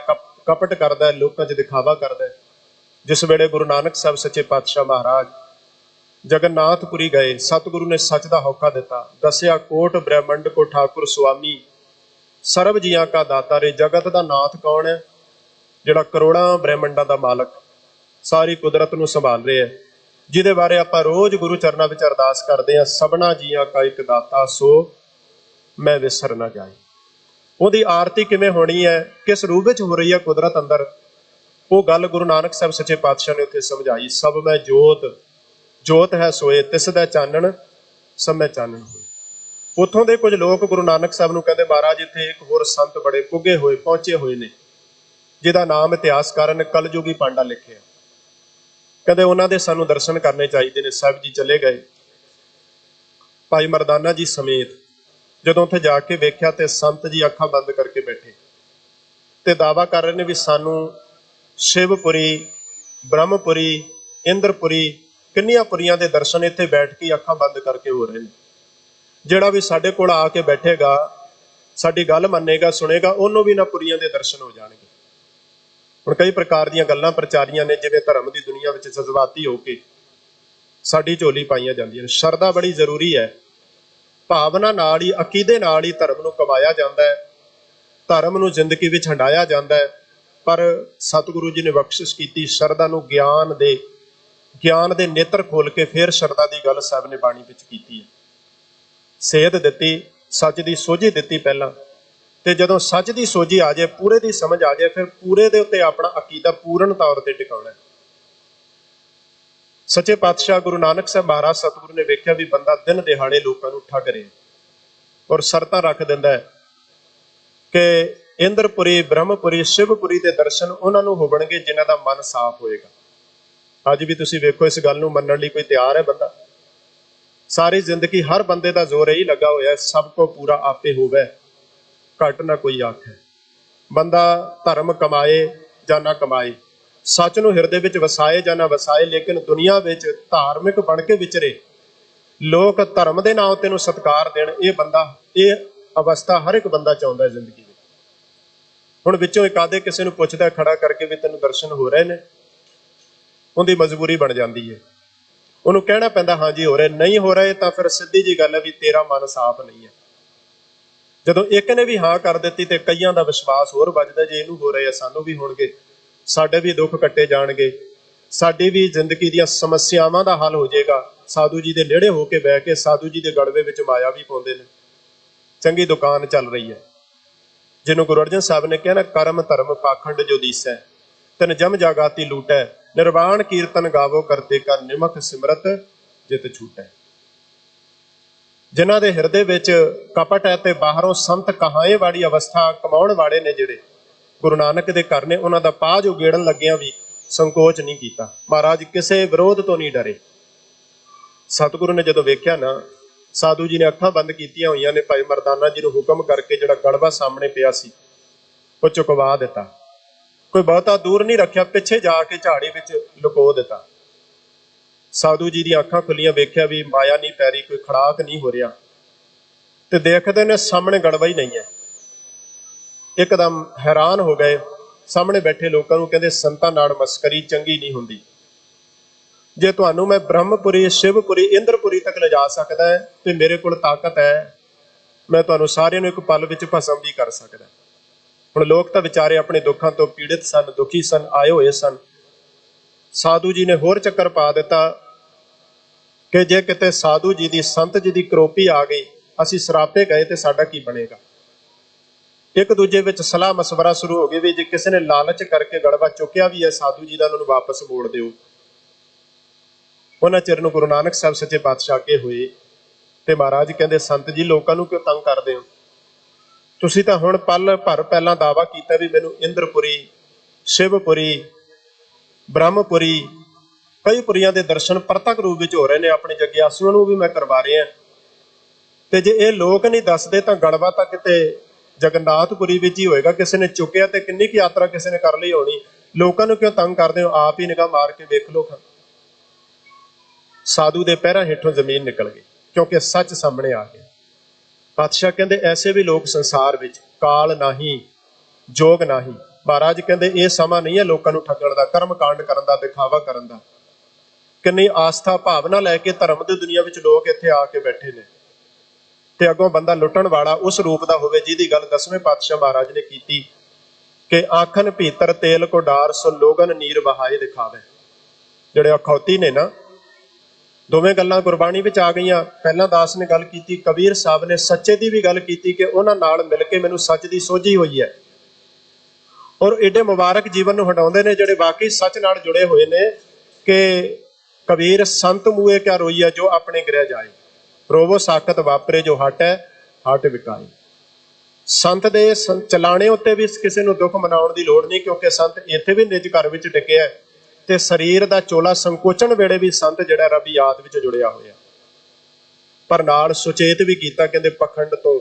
ਕਪਟ ਕਰਦਾ, ਲੋਕਾਂ 'ਚ ਦਿਖਾਵਾ ਕਰਦਾ। ਜਿਸ ਵੇਲੇ ਗੁਰੂ ਨਾਨਕ ਸਾਹਿਬ ਸੱਚੇ ਪਾਤਸ਼ਾਹ ਮਹਾਰਾਜ ਜਗਨਨਾਥਪੁਰੀ ਗਏ, ਸਤਿਗੁਰੂ ਨੇ ਸੱਚ ਦਾ ਹੋਕਾ ਦਿੱਤਾ, ਦੱਸਿਆ ਕੋਟ ਬ੍ਰਹਮੰਡ ਕੋ ਠਾਕੁਰ ਸੁਆਮੀ, ਸਰਬ ਜੀਆਂ ਕਾ ਦਾਤਾ ਰੇ। ਜਗਤ ਦਾ ਨਾਥ ਕੌਣ ਹੈ? ਜਿਹੜਾ ਕਰੋੜਾਂ ਬ੍ਰਹਮੰਡਾਂ ਦਾ ਮਾਲਕ, ਸਾਰੀ ਕੁਦਰਤ ਨੂੰ ਸੰਭਾਲ ਰਿਹਾ ਹੈ, ਜਿਹਦੇ ਬਾਰੇ ਆਪਾਂ ਰੋਜ਼ ਗੁਰੂ ਚਰਨਾਂ ਵਿੱਚ ਅਰਦਾਸ ਕਰਦੇ ਹਾਂ, ਸਭਨਾ ਜੀਆਂ ਕਾ ਇੱਕ ਦਾਤਾ ਸੋ ਮੈਂ ਵਿਸਰ ਨਾ ਜਾਏ। ਉਹਦੀ ਆਰਤੀ ਕਿਵੇਂ ਹੋਣੀ ਹੈ, ਕਿਸ ਰੂਪ ਵਿੱਚ ਹੋ ਰਹੀ ਹੈ ਕੁਦਰਤ ਅੰਦਰ, ਉਹ ਗੱਲ ਗੁਰੂ ਨਾਨਕ ਸਾਹਿਬ ਸੱਚੇ ਪਾਤਸ਼ਾਹ ਨੇ ਉੱਥੇ ਸਮਝਾਈ। ਸਭ ਮੈਂ ਜੋਤ, ਜੋਤ ਹੈ ਸੋਏ, ਤਿਸ ਦਾ ਚਾਨਣ ਸਭ ਮੈਂ ਚਾਨਣ ਹੋਏ। ਉੱਥੋਂ ਦੇ ਕੁਝ ਲੋਕ ਗੁਰੂ ਨਾਨਕ ਸਾਹਿਬ ਨੂੰ ਕਹਿੰਦੇ, ਮਹਾਰਾਜ ਇੱਥੇ ਇੱਕ ਹੋਰ ਸੰਤ ਬੜੇ ਪੁੱਗੇ ਹੋਏ, ਪਹੁੰਚੇ ਹੋਏ ਨੇ, ਜਿਹਦਾ ਨਾਮ ਇਤਿਹਾਸਕਾਰਾਂ ਨੇ ਕਲਯੁਗੀ ਪਾਂਡਾ ਲਿਖਿਆ। ਕਹਿੰਦੇ ਉਹਨਾਂ ਦੇ ਸਾਨੂੰ ਦਰਸ਼ਨ ਕਰਨੇ ਚਾਹੀਦੇ ਨੇ। ਸਾਹਿਬ ਜੀ ਚਲੇ ਗਏ ਭਾਈ ਮਰਦਾਨਾ ਜੀ ਸਮੇਤ। ਜਦੋਂ ਉੱਥੇ ਜਾ ਕੇ ਵੇਖਿਆ ਤੇ ਸੰਤ ਜੀ ਅੱਖਾਂ ਬੰਦ ਕਰਕੇ ਬੈਠੇ ਤੇ ਦਾਵਾ ਕਰ ਰਹੇ ਨੇ ਵੀ ਸਾਨੂੰ ਸ਼ਿਵਪੁਰੀ, ਬ੍ਰਹਮਪੁਰੀ, ਇੰਦਰਪੁਰੀ, ਕਿੰਨੀਆਂ ਪੁਰੀਆਂ ਦੇ ਦਰਸ਼ਨ ਇੱਥੇ ਬੈਠ ਕੇ ਅੱਖਾਂ ਬੰਦ ਕਰਕੇ ਹੋ ਰਹੇ ਨੇ। ਜਿਹੜਾ ਵੀ ਸਾਡੇ ਕੋਲ ਆ ਕੇ ਬੈਠੇਗਾ, ਸਾਡੀ ਗੱਲ ਮੰਨੇਗਾ, ਸੁਣੇਗਾ, ਉਹਨੂੰ ਵੀ ਨਾ ਪੁਰੀਆਂ ਦੇ ਦਰਸ਼ਨ ਹੋ ਜਾਣਗੇ। ਹੁਣ ਕਈ ਪ੍ਰਕਾਰ ਦੀਆਂ ਗੱਲਾਂ ਪ੍ਰਚਾਰੀਆਂ ਨੇ ਜਿਵੇਂ ਧਰਮ ਦੀ ਦੁਨੀਆ ਵਿੱਚ ਜਜ਼ਬਾਤੀ ਹੋ ਕੇ ਸਾਡੀ ਝੋਲੀ ਪਾਈਆਂ ਜਾਂਦੀਆਂ ਨੇ। ਸ਼ਰਧਾ ਬੜੀ ਜ਼ਰੂਰੀ ਹੈ। ਭਾਵਨਾ ਨਾਲ ਹੀ, ਅਕੀਦੇ ਨਾਲ ਹੀ ਧਰਮ ਨੂੰ ਕਮਾਇਆ ਜਾਂਦਾ ਹੈ, ਧਰਮ ਨੂੰ ਜ਼ਿੰਦਗੀ ਵਿੱਚ ਹੰਡਾਇਆ ਜਾਂਦਾ ਹੈ। ਪਰ ਸਤਿਗੁਰੂ ਜੀ ਨੇ ਬਖਸ਼ਿਸ਼ ਕੀਤੀ ਸ਼ਰਧਾ ਨੂੰ ਗਿਆਨ ਦੇ ਨੇਤਰ ਖੋਲ ਕੇ ਫਿਰ ਸ਼ਰਧਾ ਦੀ ਗੱਲ ਸਾਹਿਬ ਨੇ ਬਾਣੀ ਵਿੱਚ ਕੀਤੀ ਹੈ। ਸੇਧ ਦਿੱਤੀ, ਸੱਚ ਦੀ ਸੋਝੀ ਦਿੱਤੀ ਪਹਿਲਾਂ, ਤੇ ਜਦੋਂ ਸੱਚ ਦੀ ਸੋਝੀ ਆ ਜਾਏ, ਪੂਰੇ ਦੀ ਸਮਝ ਆ ਜਾਏ, ਫਿਰ ਪੂਰੇ ਦੇ ਉੱਤੇ ਆਪਣਾ ਅਕੀਦਾ ਪੂਰਨ ਤੌਰ ਤੇ ਟਿਕਾਉਣਾ। ਸੱਚੇ ਪਾਤਸ਼ਾਹ ਗੁਰੂ ਨਾਨਕ ਸਾਹਿਬ ਮਹਾਰਾਜ ਸਤਿਗੁਰੂ ਨੇ ਵੇਖਿਆ ਵੀ ਬੰਦਾ ਦਿਨ ਦਿਹਾੜੇ ਲੋਕਾਂ ਨੂੰ ਠੱਗ ਰਿਹਾ ਔਰ ਸ਼ਰਤਾਂ ਰੱਖ ਦਿੰਦਾ ਹੈ ਕਿ ਇੰਦਰਪੁਰੀ, ਬ੍ਰਹਮਪੁਰੀ, ਸ਼ਿਵਪੁਰੀ ਦੇ ਦਰਸ਼ਨ ਉਹਨਾਂ ਨੂੰ ਹੋਣਗੇ ਜਿਨ੍ਹਾਂ ਦਾ ਮਨ ਸਾਫ਼ ਹੋਏਗਾ। ਅੱਜ ਵੀ ਤੁਸੀਂ ਵੇਖੋ, ਇਸ ਗੱਲ ਨੂੰ ਮੰਨਣ ਲਈ ਕੋਈ ਤਿਆਰ ਹੈ ਬੰਦਾ? ਸਾਰੀ ਜ਼ਿੰਦਗੀ ਹਰ ਬੰਦੇ ਦਾ ਜ਼ੋਰ ਇਹੀ ਲੱਗਾ ਹੋਇਆ, ਸਭ ਕੋ ਪੂਰਾ ਆਪੇ ਹੋਵੇ, ਘੱਟ ਨਾ ਕੋਈ ਆਖੇ। ਬੰਦਾ ਧਰਮ ਕਮਾਏ ਜਾਂ ਨਾ ਕਮਾਏ, ਸੱਚ ਨੂੰ ਹਿਰਦੇ ਵਿੱਚ ਵਸਾਏ ਜਾਂ ਨਾ ਵਸਾਏ, ਲੇਕਿਨ ਦੁਨੀਆ ਵਿੱਚ ਧਾਰਮਿਕ ਬਣ ਕੇ ਵਿਚਰੇ, ਲੋਕ ਧਰਮ ਦੇ ਨਾਂ ਉੱਤੇ ਨੂੰ ਸਤਿਕਾਰ ਦੇਣ, ਇਹ ਅਵਸਥਾ ਹਰ ਇੱਕ ਬੰਦਾ ਚਾਹੁੰਦਾ ਹੈ ਜ਼ਿੰਦਗੀ ਵਿੱਚ। ਹੁਣ ਵਿੱਚੋਂ ਇੱਕ ਆਧੇ ਕਿਸੇ ਨੂੰ ਪੁੱਛਦਾ ਖੜਾ ਕਰਕੇ ਵੀ ਤੈਨੂੰ ਦਰਸ਼ਨ ਹੋ ਰਹੇ ਨੇ, ਉਹਦੀ ਮਜਬੂਰੀ ਬਣ ਜਾਂਦੀ ਹੈ, ਉਹਨੂੰ ਕਹਿਣਾ ਪੈਂਦਾ ਹਾਂਜੀ ਹੋ ਰਹੇ। ਨਹੀਂ ਹੋ ਰਹੇ ਤਾਂ ਫਿਰ ਸਿੱਧੀ ਜੀ ਗੱਲ ਹੈ ਵੀ ਤੇਰਾ ਮਨ ਸਾਫ਼ ਨਹੀਂ ਹੈ। ਜਦੋਂ ਇੱਕ ਨੇ ਵੀ ਹਾਂ ਕਰ ਦਿੱਤੀ ਤੇ ਕਈਆਂ ਦਾ ਵਿਸ਼ਵਾਸ ਹੋਰ ਵੱਜਦਾ, ਜੇ ਇਹਨੂੰ ਹੋ ਰਹੇ ਆ ਸਾਨੂੰ ਵੀ ਹੋਣਗੇ, ਸਾਡੇ ਵੀ ਦੁੱਖ ਕੱਟੇ ਜਾਣਗੇ, ਸਾਡੀ ਵੀ ਜ਼ਿੰਦਗੀ ਦੀਆਂ ਸਮੱਸਿਆਵਾਂ ਦਾ ਹੱਲ ਹੋ ਜਾਏਗਾ। ਸਾਧੂ ਜੀ ਦੇ ਨੇੜੇ ਹੋ ਕੇ ਬਹਿ ਕੇ ਸਾਧੂ ਜੀ ਦੇ ਗੜਵੇ ਵਿੱਚ ਮਾਇਆ ਵੀ ਪਾਉਂਦੇ ਨੇ। ਚੰਗੀ ਦੁਕਾਨ ਚੱਲ ਰਹੀ ਹੈ, ਜਿਹਨੂੰ ਗੁਰੂ ਅਰਜਨ ਸਾਹਿਬ ਨੇ ਕਿਹਾ ਨਾ, ਕਰਮ ਧਰਮ ਪਾਖੰਡ ਜੋ ਦੀਸੈ, ਤਨ ਜਮ ਜਾਗਾਤੀ ਲੂਟੈ, ਨਿਰਵਾਣ ਕੀਰਤਨ ਗਾਵੋ ਕਰਤੇ ਕਰ, ਨਿਮਕ ਸਿਮਰਤ ਜਿਤ ਛੂਟੈ। ਜਿਨ੍ਹਾਂ ਦੇ ਹਿਰਦੇ ਵਿੱਚ ਕਪਟ ਹੈ ਤੇ ਬਾਹਰੋਂ ਸੰਤ ਕਹਾਏ ਵਾਲੀ ਅਵਸਥਾ ਕਮਾਉਣ ਵਾਲੇ ਨੇ, ਜਿਹੜੇ ਗੁਰੂ ਨਾਨਕ ਦੇ ਘਰ ਨੇ, ਉਹਨਾਂ ਦਾ ਪਾਜ ਉਗੇੜਨ ਲੱਗਿਆਂ ਵੀ ਸੰਕੋਚ ਨਹੀਂ ਕੀਤਾ। ਮਹਾਰਾਜ ਕਿਸੇ ਵਿਰੋਧ ਤੋਂ ਨਹੀਂ ਡਰੇ। ਸਤਿਗੁਰੂ ਨੇ ਜਦੋਂ ਵੇਖਿਆ ਨਾ, ਸਾਧੂ ਜੀ ਨੇ ਅੱਖਾਂ ਬੰਦ ਕੀਤੀਆਂ ਹੋਈਆਂ ਨੇ, ਭਾਈ ਮਰਦਾਨਾ ਜੀ ਨੂੰ ਹੁਕਮ ਕਰਕੇ ਜਿਹੜਾ ਗੜਵਾ ਸਾਹਮਣੇ ਪਿਆ ਸੀ ਉਹ ਚੁਕਵਾ ਦਿੱਤਾ। ਕੋਈ ਬਹੁਤਾ ਦੂਰ ਨਹੀਂ ਰੱਖਿਆ, ਪਿੱਛੇ ਜਾ ਕੇ ਝਾੜੀ ਵਿੱਚ ਲੁਕੋ ਦਿੱਤਾ। ਸਾਧੂ ਜੀ ਦੀਆਂ ਅੱਖਾਂ ਖੁੱਲੀਆਂ, ਵੇਖਿਆ ਵੀ ਮਾਇਆ ਨਹੀਂ ਪੈ ਰਹੀ, ਕੋਈ ਖੜਾਕ ਨਹੀਂ ਹੋ ਰਿਹਾ, ਤੇ ਦੇਖਦੇ ਨੇ ਸਾਹਮਣੇ ਗੜਵਾ ਹੀ ਨਹੀਂ ਹੈ। ਇੱਕਦਮ ਹੈਰਾਨ ਹੋ ਗਏ। ਸਾਹਮਣੇ ਬੈਠੇ ਲੋਕਾਂ ਨੂੰ ਕਹਿੰਦੇ, ਸੰਤਾਂ ਨਾਲ ਮਸਕਰੀ ਚੰਗੀ ਨਹੀਂ ਹੁੰਦੀ। ਜੇ ਤੁਹਾਨੂੰ ਮੈਂ ਬ੍ਰਹਮਪੁਰੀ, ਸ਼ਿਵਪੁਰੀ, ਇੰਦਰਪੁਰੀ ਤੱਕ ਲਿਜਾ ਸਕਦਾ ਹੈ ਤੇ ਮੇਰੇ ਕੋਲ ਤਾਕਤ ਹੈ, ਮੈਂ ਤੁਹਾਨੂੰ ਸਾਰਿਆਂ ਨੂੰ ਇੱਕ ਪਲ ਵਿੱਚ ਭਸਮ ਵੀ ਕਰ ਸਕਦਾ। ਹੁਣ ਲੋਕ ਤਾਂ ਵਿਚਾਰੇ ਆਪਣੇ ਦੁੱਖਾਂ ਤੋਂ ਪੀੜਿਤ ਸਨ, ਦੁਖੀ ਸਨ, ਆਏ ਹੋਏ ਸਨ। ਸਾਧੂ ਜੀ ਨੇ ਹੋਰ ਚੱਕਰ ਪਾ ਦਿੱਤਾ ਕਿ ਜੇ ਕਿਤੇ ਸਾਧੂ ਜੀ ਦੀ, ਸੰਤ ਜੀ ਦੀ ਕਰੋਪੀ ਆ ਗਈ, ਅਸੀਂ ਸਰਾਪੇ ਗਏ ਤੇ ਸਾਡਾ ਕੀ ਬਣੇਗਾ। ਇੱਕ ਦੂਜੇ ਵਿੱਚ ਸਲਾਹ ਮਸ਼ਵਰਾ ਸ਼ੁਰੂ ਹੋ ਗਈ ਵੀ ਜੇ ਕਿਸੇ ਨੇ ਲਾਲਚ ਕਰਕੇ ਗੜਵਾ ਚੁੱਕਿਆ ਵੀ ਹੈ ਸਾਧੂ ਜੀ ਦਾ, ਉਹਨਾਂ ਨੂੰ ਵਾਪਸ ਮੋੜ ਦਿਓ। ਉਹਨਾਂ ਚਿਰ ਨੂੰ ਗੁਰੂ ਨਾਨਕ ਸਾਹਿਬ ਸੱਚੇ ਪਾਤਸ਼ਾਹ ਅੱਗੇ ਹੋਏ ਤੇ ਮਹਾਰਾਜ ਕਹਿੰਦੇ, ਸੰਤ ਜੀ ਲੋਕਾਂ ਨੂੰ ਕਿਉਂ ਤੰਗ ਕਰਦੇ ਹੋ? ਤੁਸੀਂ ਤਾਂ ਹੁਣ ਪਲ ਭਰ ਪਹਿਲਾਂ ਦਾਅਵਾ ਕੀਤਾ ਵੀ ਮੈਨੂੰ ਇੰਦਰਪੁਰੀ, ਸ਼ਿਵਪੁਰੀ, ਬ੍ਰਹਮਪੁਰੀ, ਕਈ ਪੁਰੀਆਂ ਦੇ ਦਰਸ਼ਨ ਪ੍ਰਤੱਖ ਰੂਪ ਵਿੱਚ ਹੋ ਰਹੇ ਨੇ, ਆਪਣੇ ਜਗਿਆਸੂਆਂ ਨੂੰ ਵੀ ਮੈਂ ਕਰਵਾ ਰਿਹਾ। ਤੇ ਜੇ ਇਹ ਲੋਕ ਨਹੀਂ ਦੱਸਦੇ ਤਾਂ ਗੜਵਾ ਤਾਂ ਕਿਤੇ ਜਗਨਨਾਥਪੁਰੀ ਵਿੱਚ ਹੀ ਹੋਏਗਾ। ਕਿਸੇ ਨੇ ਚੁੱਕਿਆ ਤੇ ਕਿੰਨੀ ਕੁ ਯਾਤਰਾ ਕਿਸੇ ਨੇ ਕਰ ਲਈ ਹੋਣੀ। ਲੋਕਾਂ ਨੂੰ ਕਿਉਂ ਤੰਗ ਕਰਦੇ ਹੋ? ਆਪ ਹੀ ਨਿਗਾਹ ਮਾਰ ਕੇ ਵੇਖ ਲਓ। ਸਾਧੂ ਦੇ ਪੈਰਾਂ ਹੇਠੋਂ ਜ਼ਮੀਨ ਨਿਕਲ ਗਈ, ਕਿਉਂਕਿ ਸੱਚ ਸਾਹਮਣੇ ਆ ਗਿਆ। ਪਾਤਸ਼ਾਹ ਕਹਿੰਦੇ, ਐਸੇ ਵੀ ਲੋਕ ਸੰਸਾਰ ਵਿੱਚ, ਕਾਲ ਨਹੀਂ, ਜੋਗ ਨਹੀਂ। ਮਹਾਰਾਜ ਕਹਿੰਦੇ, ਇਹ ਸਮਾਂ ਨਹੀਂ ਹੈ ਲੋਕਾਂ ਨੂੰ ਠੱਗਣ ਦਾ, ਕਰਮ ਕਾਂਡ ਕਰਨ ਦਾ, ਦਿਖਾਵਾ ਕਰਨ ਦਾ। ਕਿੰਨੀ ਆਸਥਾ ਭਾਵਨਾ ਲੈ ਕੇ ਧਰਮ ਦੀ ਦੁਨੀਆ ਵਿੱਚ ਲੋਕ ਇੱਥੇ ਆ ਕੇ ਬੈਠੇ ਨੇ, ਤੇ ਅੱਗੋਂ ਬੰਦਾ ਲੁੱਟਣ ਵਾਲਾ ਉਸ ਰੂਪ ਦਾ ਹੋਵੇ ਜਿਹਦੀ ਗੱਲ 10ਵੇਂ ਪਾਤਸ਼ਾਹ ਮਹਾਰਾਜ ਨੇ ਕੀਤੀ ਕਿ ਆਖਣ ਭੀਤਰ ਤੇਲ ਕੋ ਡਾਰ, ਸੋ ਲੋਗਨ ਨੀਰ ਵਹਾਏ ਦਿਖਾਵੇ। ਜਿਹੜੇ ਅਖੌਤੀ ਨੇ ਨਾ, ਦੋਵੇਂ ਗੱਲਾਂ ਗੁਰਬਾਣੀ ਵਿੱਚ ਆ ਗਈਆਂ। ਪਹਿਲਾਂ ਦਾਸ ਨੇ ਗੱਲ ਕੀਤੀ, ਕਬੀਰ ਸਾਹਿਬ ਨੇ ਸੱਚੇ ਦੀ ਵੀ ਗੱਲ ਕੀਤੀ ਕਿ ਉਹਨਾਂ ਨਾਲ ਮਿਲ ਕੇ ਮੈਨੂੰ ਸੱਚ ਦੀ ਸੋਝੀ ਹੋਈ ਹੈ। ਔਰ ਏਡੇ ਮੁਬਾਰਕ ਜੀਵਨ ਨੂੰ ਹਟਾਉਂਦੇ ਨੇ ਜਿਹੜੇ ਵਾਕਈ ਸੱਚ ਨਾਲ ਜੁੜੇ ਹੋਏ ਨੇ ਕਿ ਕਬੀਰ ਸੰਤ ਮੂਏ ਕਿਆ ਰੋਈਆ, ਜੋ ਆਪਣੇ ਗ੍ਰਹਿ ਜਾਏ, ਰੋਵੋ ਸਾਖਤ ਵਾਪਰੇ, ਜੋ ਹਟ ਹੈ ਹਟ ਵਿਕਾਏ। ਸੰਤ ਦੇ ਚਲਾਣੇ ਉੱਤੇ ਵੀ ਕਿਸੇ ਨੂੰ ਦੁੱਖ ਮਨਾਉਣ ਦੀ ਲੋੜ ਨਹੀਂ, ਕਿਉਂਕਿ ਸੰਤ ਇੱਥੇ ਵੀ ਨਿਜ ਘਰ ਵਿੱਚ ਟਿਕਿਆ ਤੇ ਸਰੀਰ ਦਾ ਚੋਲਾ ਸੰਕੋਚਣ ਵੇਲੇ ਵੀ ਸੰਤ ਜਿਹੜਾ ਰੱਬੀ ਯਾਦ ਵਿੱਚ ਜੁੜਿਆ ਹੋਇਆ। ਪਰ ਨਾਲ ਸੁਚੇਤ ਵੀ ਕੀਤਾ, ਕਹਿੰਦੇ ਪਖੰਡ ਤੋਂ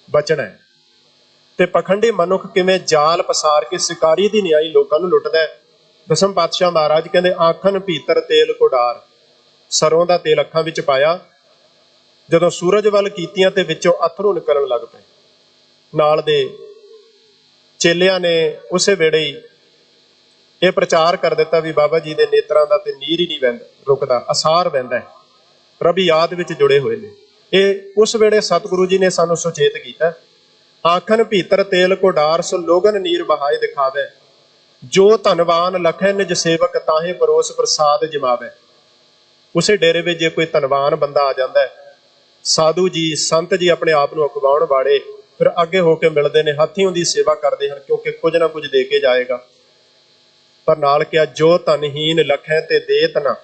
ਬਚਣਾ ਹੈ। ਤੇ ਪਖੰਡੀ ਮਨੁੱਖ ਕਿਵੇਂ ਜਾਲ ਪਸਾਰ ਕੇ ਸ਼ਿਕਾਰੀ ਦੀ ਨਿਆਈ ਲੋਕਾਂ ਨੂੰ ਲੁੱਟਦਾ ਹੈ। 10ਵੇਂ ਪਾਤਸ਼ਾਹ ਮਹਾਰਾਜ ਕਹਿੰਦੇ, ਆਖਣ ਭੀਤਰ ਤੇਲ ਕੋ ਡਾਰ, ਸਰੋਂ ਦਾ ਤੇਲ ਅੱਖਾਂ ਵਿੱਚ ਪਾਇਆ, ਜਦੋਂ ਸੂਰਜ ਵੱਲ ਕੀਤੀਆਂ ਤੇ ਵਿੱਚੋਂ ਅਥਰੂ ਨਿਕਲਣ ਲੱਗ ਪਏ। ਨਾਲ ਦੇ ਚੇਲਿਆਂ ਨੇ ਉਸੇ ਵੇਲੇ ਹੀ ਇਹ ਪ੍ਰਚਾਰ ਕਰ ਦਿੱਤਾ ਵੀ ਬਾਬਾ ਜੀ ਦੇ ਨੇਤਰਾਂ ਦਾ ਤੇ ਨੀਰ ਹੀ ਨਹੀਂ ਵਹਿੰਦਾ, ਰੁਕਦਾ, ਅਸਾਰ ਵਹਿੰਦਾ ਹੈ, ਪ੍ਰਭੂ ਯਾਦ ਵਿੱਚ ਜੁੜੇ ਹੋਏ ਨੇ। ਇਹ ਉਸ ਵੇਲੇ ਸਤਿਗੁਰੂ ਜੀ ਨੇ ਸਾਨੂੰ ਸੁਚੇਤ ਕੀਤਾ। ਆਖਣ ਭੀਤਰ ਤੇਲ ਕੋ ਡਾਰ, ਸੋ ਲੋਗਨ ਨੀਰ ਬਹਾਏ ਦਿਖਾਵੇ, ਜੋ ਧਨਵਾਨ ਲਖੈ ਨਿਜ ਸੇਵਕ, ਤਾਹੇ ਪਰੋਸ ਪ੍ਰਸਾਦ ਜਮਾਵੇ। ਉਸੇ ਡੇਰੇ ਵਿੱਚ ਜੇ ਕੋਈ ਧਨਵਾਨ ਬੰਦਾ ਆ ਜਾਂਦਾ ਹੈ, ਸਾਧੂ ਜੀ ਸੰਤ ਜੀ ਆਪਣੇ ਆਪ ਨੂੰ ਅਖਵਾਉਣ ਵਾਲੇ ਫਿਰ ਅੱਗੇ ਹੋ ਕੇ ਮਿਲਦੇ ਨੇ, ਹੱਥੀਂ ਉਹਦੀ ਸੇਵਾ ਕਰਦੇ ਹਨ, ਕਿਉਂਕਿ ਕੁਝ ਨਾ ਕੁਝ ਦੇ ਕੇ ਜਾਏਗਾ। ਪਰ ਨਾਲ ਕਿਹਾ ਜੋ ਧਨਹੀਨ ਲਖੈ ਤੇ ਦੇਤ ਨਾ,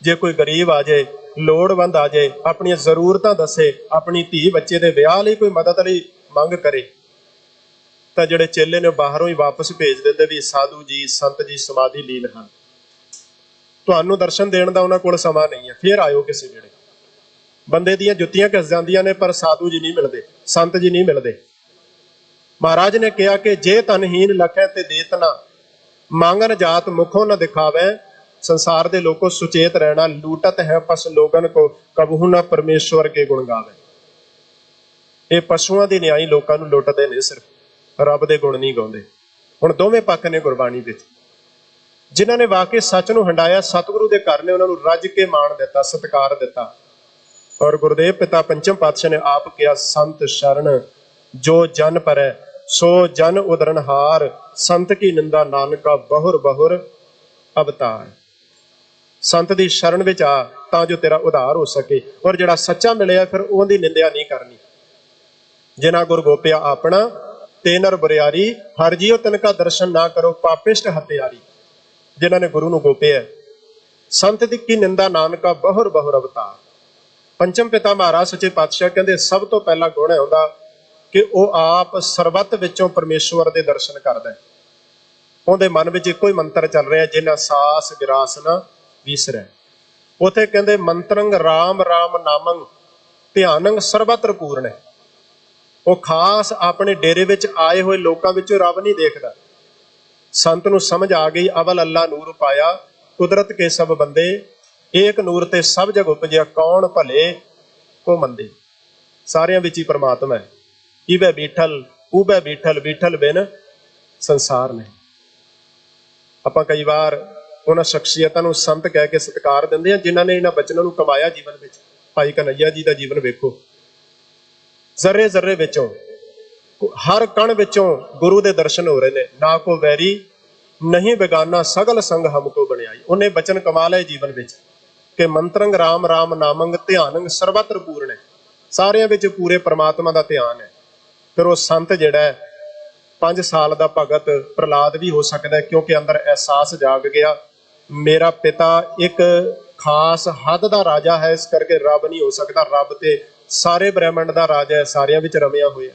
ਜੇ ਕੋਈ ਗਰੀਬ ਆ ਜਾਏ, ਲੋੜਵੰਦ ਆ ਜਾਏ, ਆਪਣੀਆਂ ਜ਼ਰੂਰਤਾਂ ਦੱਸੇ, ਆਪਣੀ ਧੀ ਬੱਚੇ ਦੇ ਵਿਆਹ ਲਈ ਕੋਈ ਮਦਦ ਲਈ ਮੰਗ ਕਰੇ, ਤਾਂ ਜਿਹੜੇ ਚੇਲੇ ਨੇ ਬਾਹਰੋਂ ਹੀ ਵਾਪਸ ਭੇਜ ਦਿੰਦੇ ਵੀ ਸਾਧੂ ਜੀ ਸੰਤ ਜੀ ਸਮਾਧੀ ਲੀਨ ਹਨ, ਤੁਹਾਨੂੰ ਦਰਸ਼ਨ ਦੇਣ ਦਾ ਉਹਨਾਂ ਕੋਲ ਸਮਾਂ ਨਹੀਂ ਹੈ, ਫੇਰ ਆਇਓ ਕਿਸੇ ਵੇਲੇ। ਬੰਦੇ ਦੀਆਂ ਜੁੱਤੀਆਂ ਘਸ ਜਾਂਦੀਆਂ ਨੇ, ਪਰ ਸਾਧੂ ਜੀ ਨਹੀਂ ਮਿਲਦੇ, ਸੰਤ ਜੀ ਨਹੀਂ ਮਿਲਦੇ। ਮਹਾਰਾਜ ਨੇ ਕਿਹਾ ਕਿ ਜੇ ਧਨਹੀਨ ਲਖੈ ਤੇ ਦੇਤ ਨਾ, ਮੰਗਨ ਜਾਤ ਮੁਖੋਂ ਨਾ ਦਿਖਾਵੇ। ਸੰਸਾਰ ਦੇ ਲੋਕੋ ਸੁਚੇਤ ਰਹਿਣਾ, ਲੂਟਤ ਹੈ ਪਸ ਲੋਗਨ ਕੋ, ਕਬਹੂ ਨਾ ਪਰਮੇਸ਼ਵਰ ਕੇ ਗੁਣ ਗਾਵੇ। ਇਹ ਪਸ਼ੂਆਂ ਦੀ ਨਿਆਈ ਲੋਕਾਂ ਨੂੰ ਲੁੱਟਦੇ ਨੇ, ਸਿਰਫ ਰੱਬ ਦੇ ਗੁਣ ਨਹੀਂ ਗਾਉਂਦੇ। ਹੁਣ ਦੋਵੇਂ ਪੱਖ ਨੇ ਗੁਰਬਾਣੀ ਵਿੱਚ। ਜਿਨ੍ਹਾਂ ਨੇ ਵਾਕਈ ਸੱਚ ਨੂੰ ਹੰਡਾਇਆ, ਸਤਿਗੁਰੂ ਦੇ ਘਰ ਨੇ ਉਹਨਾਂ ਨੂੰ ਰੱਜ ਕੇ ਮਾਣ ਦਿੱਤਾ, ਸਤਿਕਾਰ ਦਿੱਤਾ। ਔਰ ਗੁਰਦੇਵ ਪਿਤਾ ਪੰਚਮ ਪਾਤਸ਼ਾਹ ਨੇ ਆਪ ਕਿਹਾ, ਸੰਤ ਸ਼ਰਨ ਜੋ ਜਨ ਪਰੈ, ਸੋ ਜਨ ਉਦਰਨ ਹਾਰ, ਸੰਤ ਕੀ ਨਿੰਦਾ ਨਾਨਕਾ ਬਹੁਰ ਬਹੁਰ ਅਵਤਾਰ। ਸੰਤ ਦੀ ਸ਼ਰਨ ਵਿੱਚ ਆ ਤਾਂ ਜੋ ਤੇਰਾ ਉਧਾਰ ਹੋ ਸਕੇ। ਔਰ ਜਿਹੜਾ ਸੱਚਾ ਮਿਲਿਆ ਫਿਰ ਉਹਦੀ ਨਿੰਦਿਆ ਨਹੀਂ ਕਰਨੀ। ਜਿਨਾ ਗੁਰ ਗੋਪਿਆ ਆਪਣਾ, ਤੇ ਨਰ ਬਰਿਆਰੀ, ਹਰ ਜੀਓ ਤਿਨਕਾ ਦਰਸ਼ਨ ਨਾ ਕਰੋ, ਪਾਪਿਸ਼ਟ ਹਤਿਆਰੀ। ਜਿਨ੍ਹਾਂ ਨੇ ਗੁਰੂ ਨੂੰ ਗੋਪਿਆ, ਸੰਤ ਦੀ ਕੀ ਨਿੰਦਾ ਨਾਨਕਾ ਬਹੁਰ ਬਹੁਰ ਅਵਤਾਰ। ਪੰਚਮ ਪਿਤਾ ਮਹਾਰਾਜ ਸੱਚੇ ਪਾਤਸ਼ਾਹ ਕਹਿੰਦੇ ਸਭ ਤੋਂ ਪਹਿਲਾ ਗੁਣ ਹੈ ਉਹਦਾ ਕਿ ਉਹ ਆਪ ਸਰਬੱਤ ਵਿੱਚੋਂ ਪਰਮੇਸ਼ਵਰ ਦੇ ਦਰਸ਼ਨ ਕਰਦਾ ਹੈ। ਉਹਦੇ ਮਨ ਵਿੱਚ ਇੱਕੋ ਹੀ ਮੰਤਰ ਚੱਲ ਰਿਹਾ, ਜਿਨ੍ਹਾਂ ਸਾਸ ਵਿਰਾਸ ਨਾ ਵਿਸਰੈ। ਉਥੇ ਕਹਿੰਦੇ ਮੰਤਰੰਗ ਰਾਮ ਰਾਮ ਨਾਮੰ, ਧਿਆਨੰਗ ਸਰਬਤਰ ਪੂਰਨ ਹੈ। ਉਹ ਖਾਸ ਆਪਣੇ ਡੇਰੇ ਵਿੱਚ ਆਏ ਹੋਏ ਲੋਕਾਂ ਵਿੱਚੋਂ ਰੱਬ ਨਹੀਂ ਦੇਖਦਾ। ਸੰਤ ਨੂੰ ਸਮਝ ਆ ਗਈ, ਅਵਲ ਅੱਲਾ ਨੂਰ ਪਾਇਆ, ਕੁਦਰਤ ਕੇ ਸਭ ਬੰਦੇ, ਏਕ ਨੂਰ ਤੇ ਸਭ ਜਗ ਉਪਜਿਆ, ਕੌਣ ਭਲੇ ਕੋ ਮੰਦੇ। ਸਾਰਿਆਂ ਵਿੱਚ ਹੀ ਪਰਮਾਤਮਾ ਹੈ। ਇਵੇ ਬੀਠਲ ਉਬੈ ਬੀਠਲ, ਬੀਠਲ ਬਿਨ ਸੰਸਾਰ ਨੇ। ਆਪਾਂ ਕਈ ਵਾਰ ਉਹਨਾਂ ਸ਼ਖਸੀਅਤਾਂ ਨੂੰ ਸੰਤ ਕਹਿ ਕੇ ਸਤਿਕਾਰ ਦਿੰਦੇ ਆ ਜਿਨ੍ਹਾਂ ਨੇ ਇਹਨਾਂ ਬਚਨਾਂ ਨੂੰ ਕਮਾਇਆ ਜੀਵਨ ਵਿੱਚ। ਭਾਈ ਕਨ੍ਹਈਆ ਜੀ ਦਾ ਜੀਵਨ ਵੇਖੋ, ਜ਼ਰਰੇ ਜ਼ਰਰੇ ਵਿੱਚੋਂ, ਹਰ ਕਣ ਵਿੱਚੋਂ ਗੁਰੂ ਦੇ ਦਰਸ਼ਨ ਹੋ ਰਹੇ ਨੇ। ਨਾ ਕੋ ਵੈਰੀ ਨਹੀਂ ਬੇਗਾਨਾ, ਸਗਲ ਸੰਗ ਹਮਕੋ ਬਣਾਈ। ਉਹਨੇ ਬਚਨ ਕਮਾ ਲਏ ਜੀਵਨ ਵਿੱਚ ਕਿ ਮੰਤਰੰਗ ਰਾਮ ਰਾਮ ਨਾਮੰਗ, ਧਿਆਨੰਗ ਸਰਬਤਰ ਪੂਰਨ ਹੈ। ਸਾਰਿਆਂ ਵਿੱਚ ਪੂਰੇ ਪਰਮਾਤਮਾ ਦਾ ਧਿਆਨ ਹੈ। ਫਿਰ ਉਹ ਸੰਤ ਜਿਹੜਾ ਹੈ 5 ਸਾਲ ਦਾ ਭਗਤ ਪ੍ਰਹਲਾਦ ਵੀ ਹੋ ਸਕਦਾ, ਕਿਉਂਕਿ ਅੰਦਰ ਅਹਿਸਾਸ ਜਾਗ ਗਿਆ ਮੇਰਾ ਪਿਤਾ ਇੱਕ ਖਾਸ ਹੱਦ ਦਾ ਰਾਜਾ ਹੈ, ਇਸ ਕਰਕੇ ਰੱਬ ਨਹੀਂ ਹੋ ਸਕਦਾ। ਰੱਬ ਤੇ ਸਾਰੇ ਬ੍ਰਹਿਮੰਡ ਦਾ ਰਾਜਾ ਹੈ, ਸਾਰਿਆਂ ਵਿੱਚ ਰਮਿਆ ਹੋਇਆ।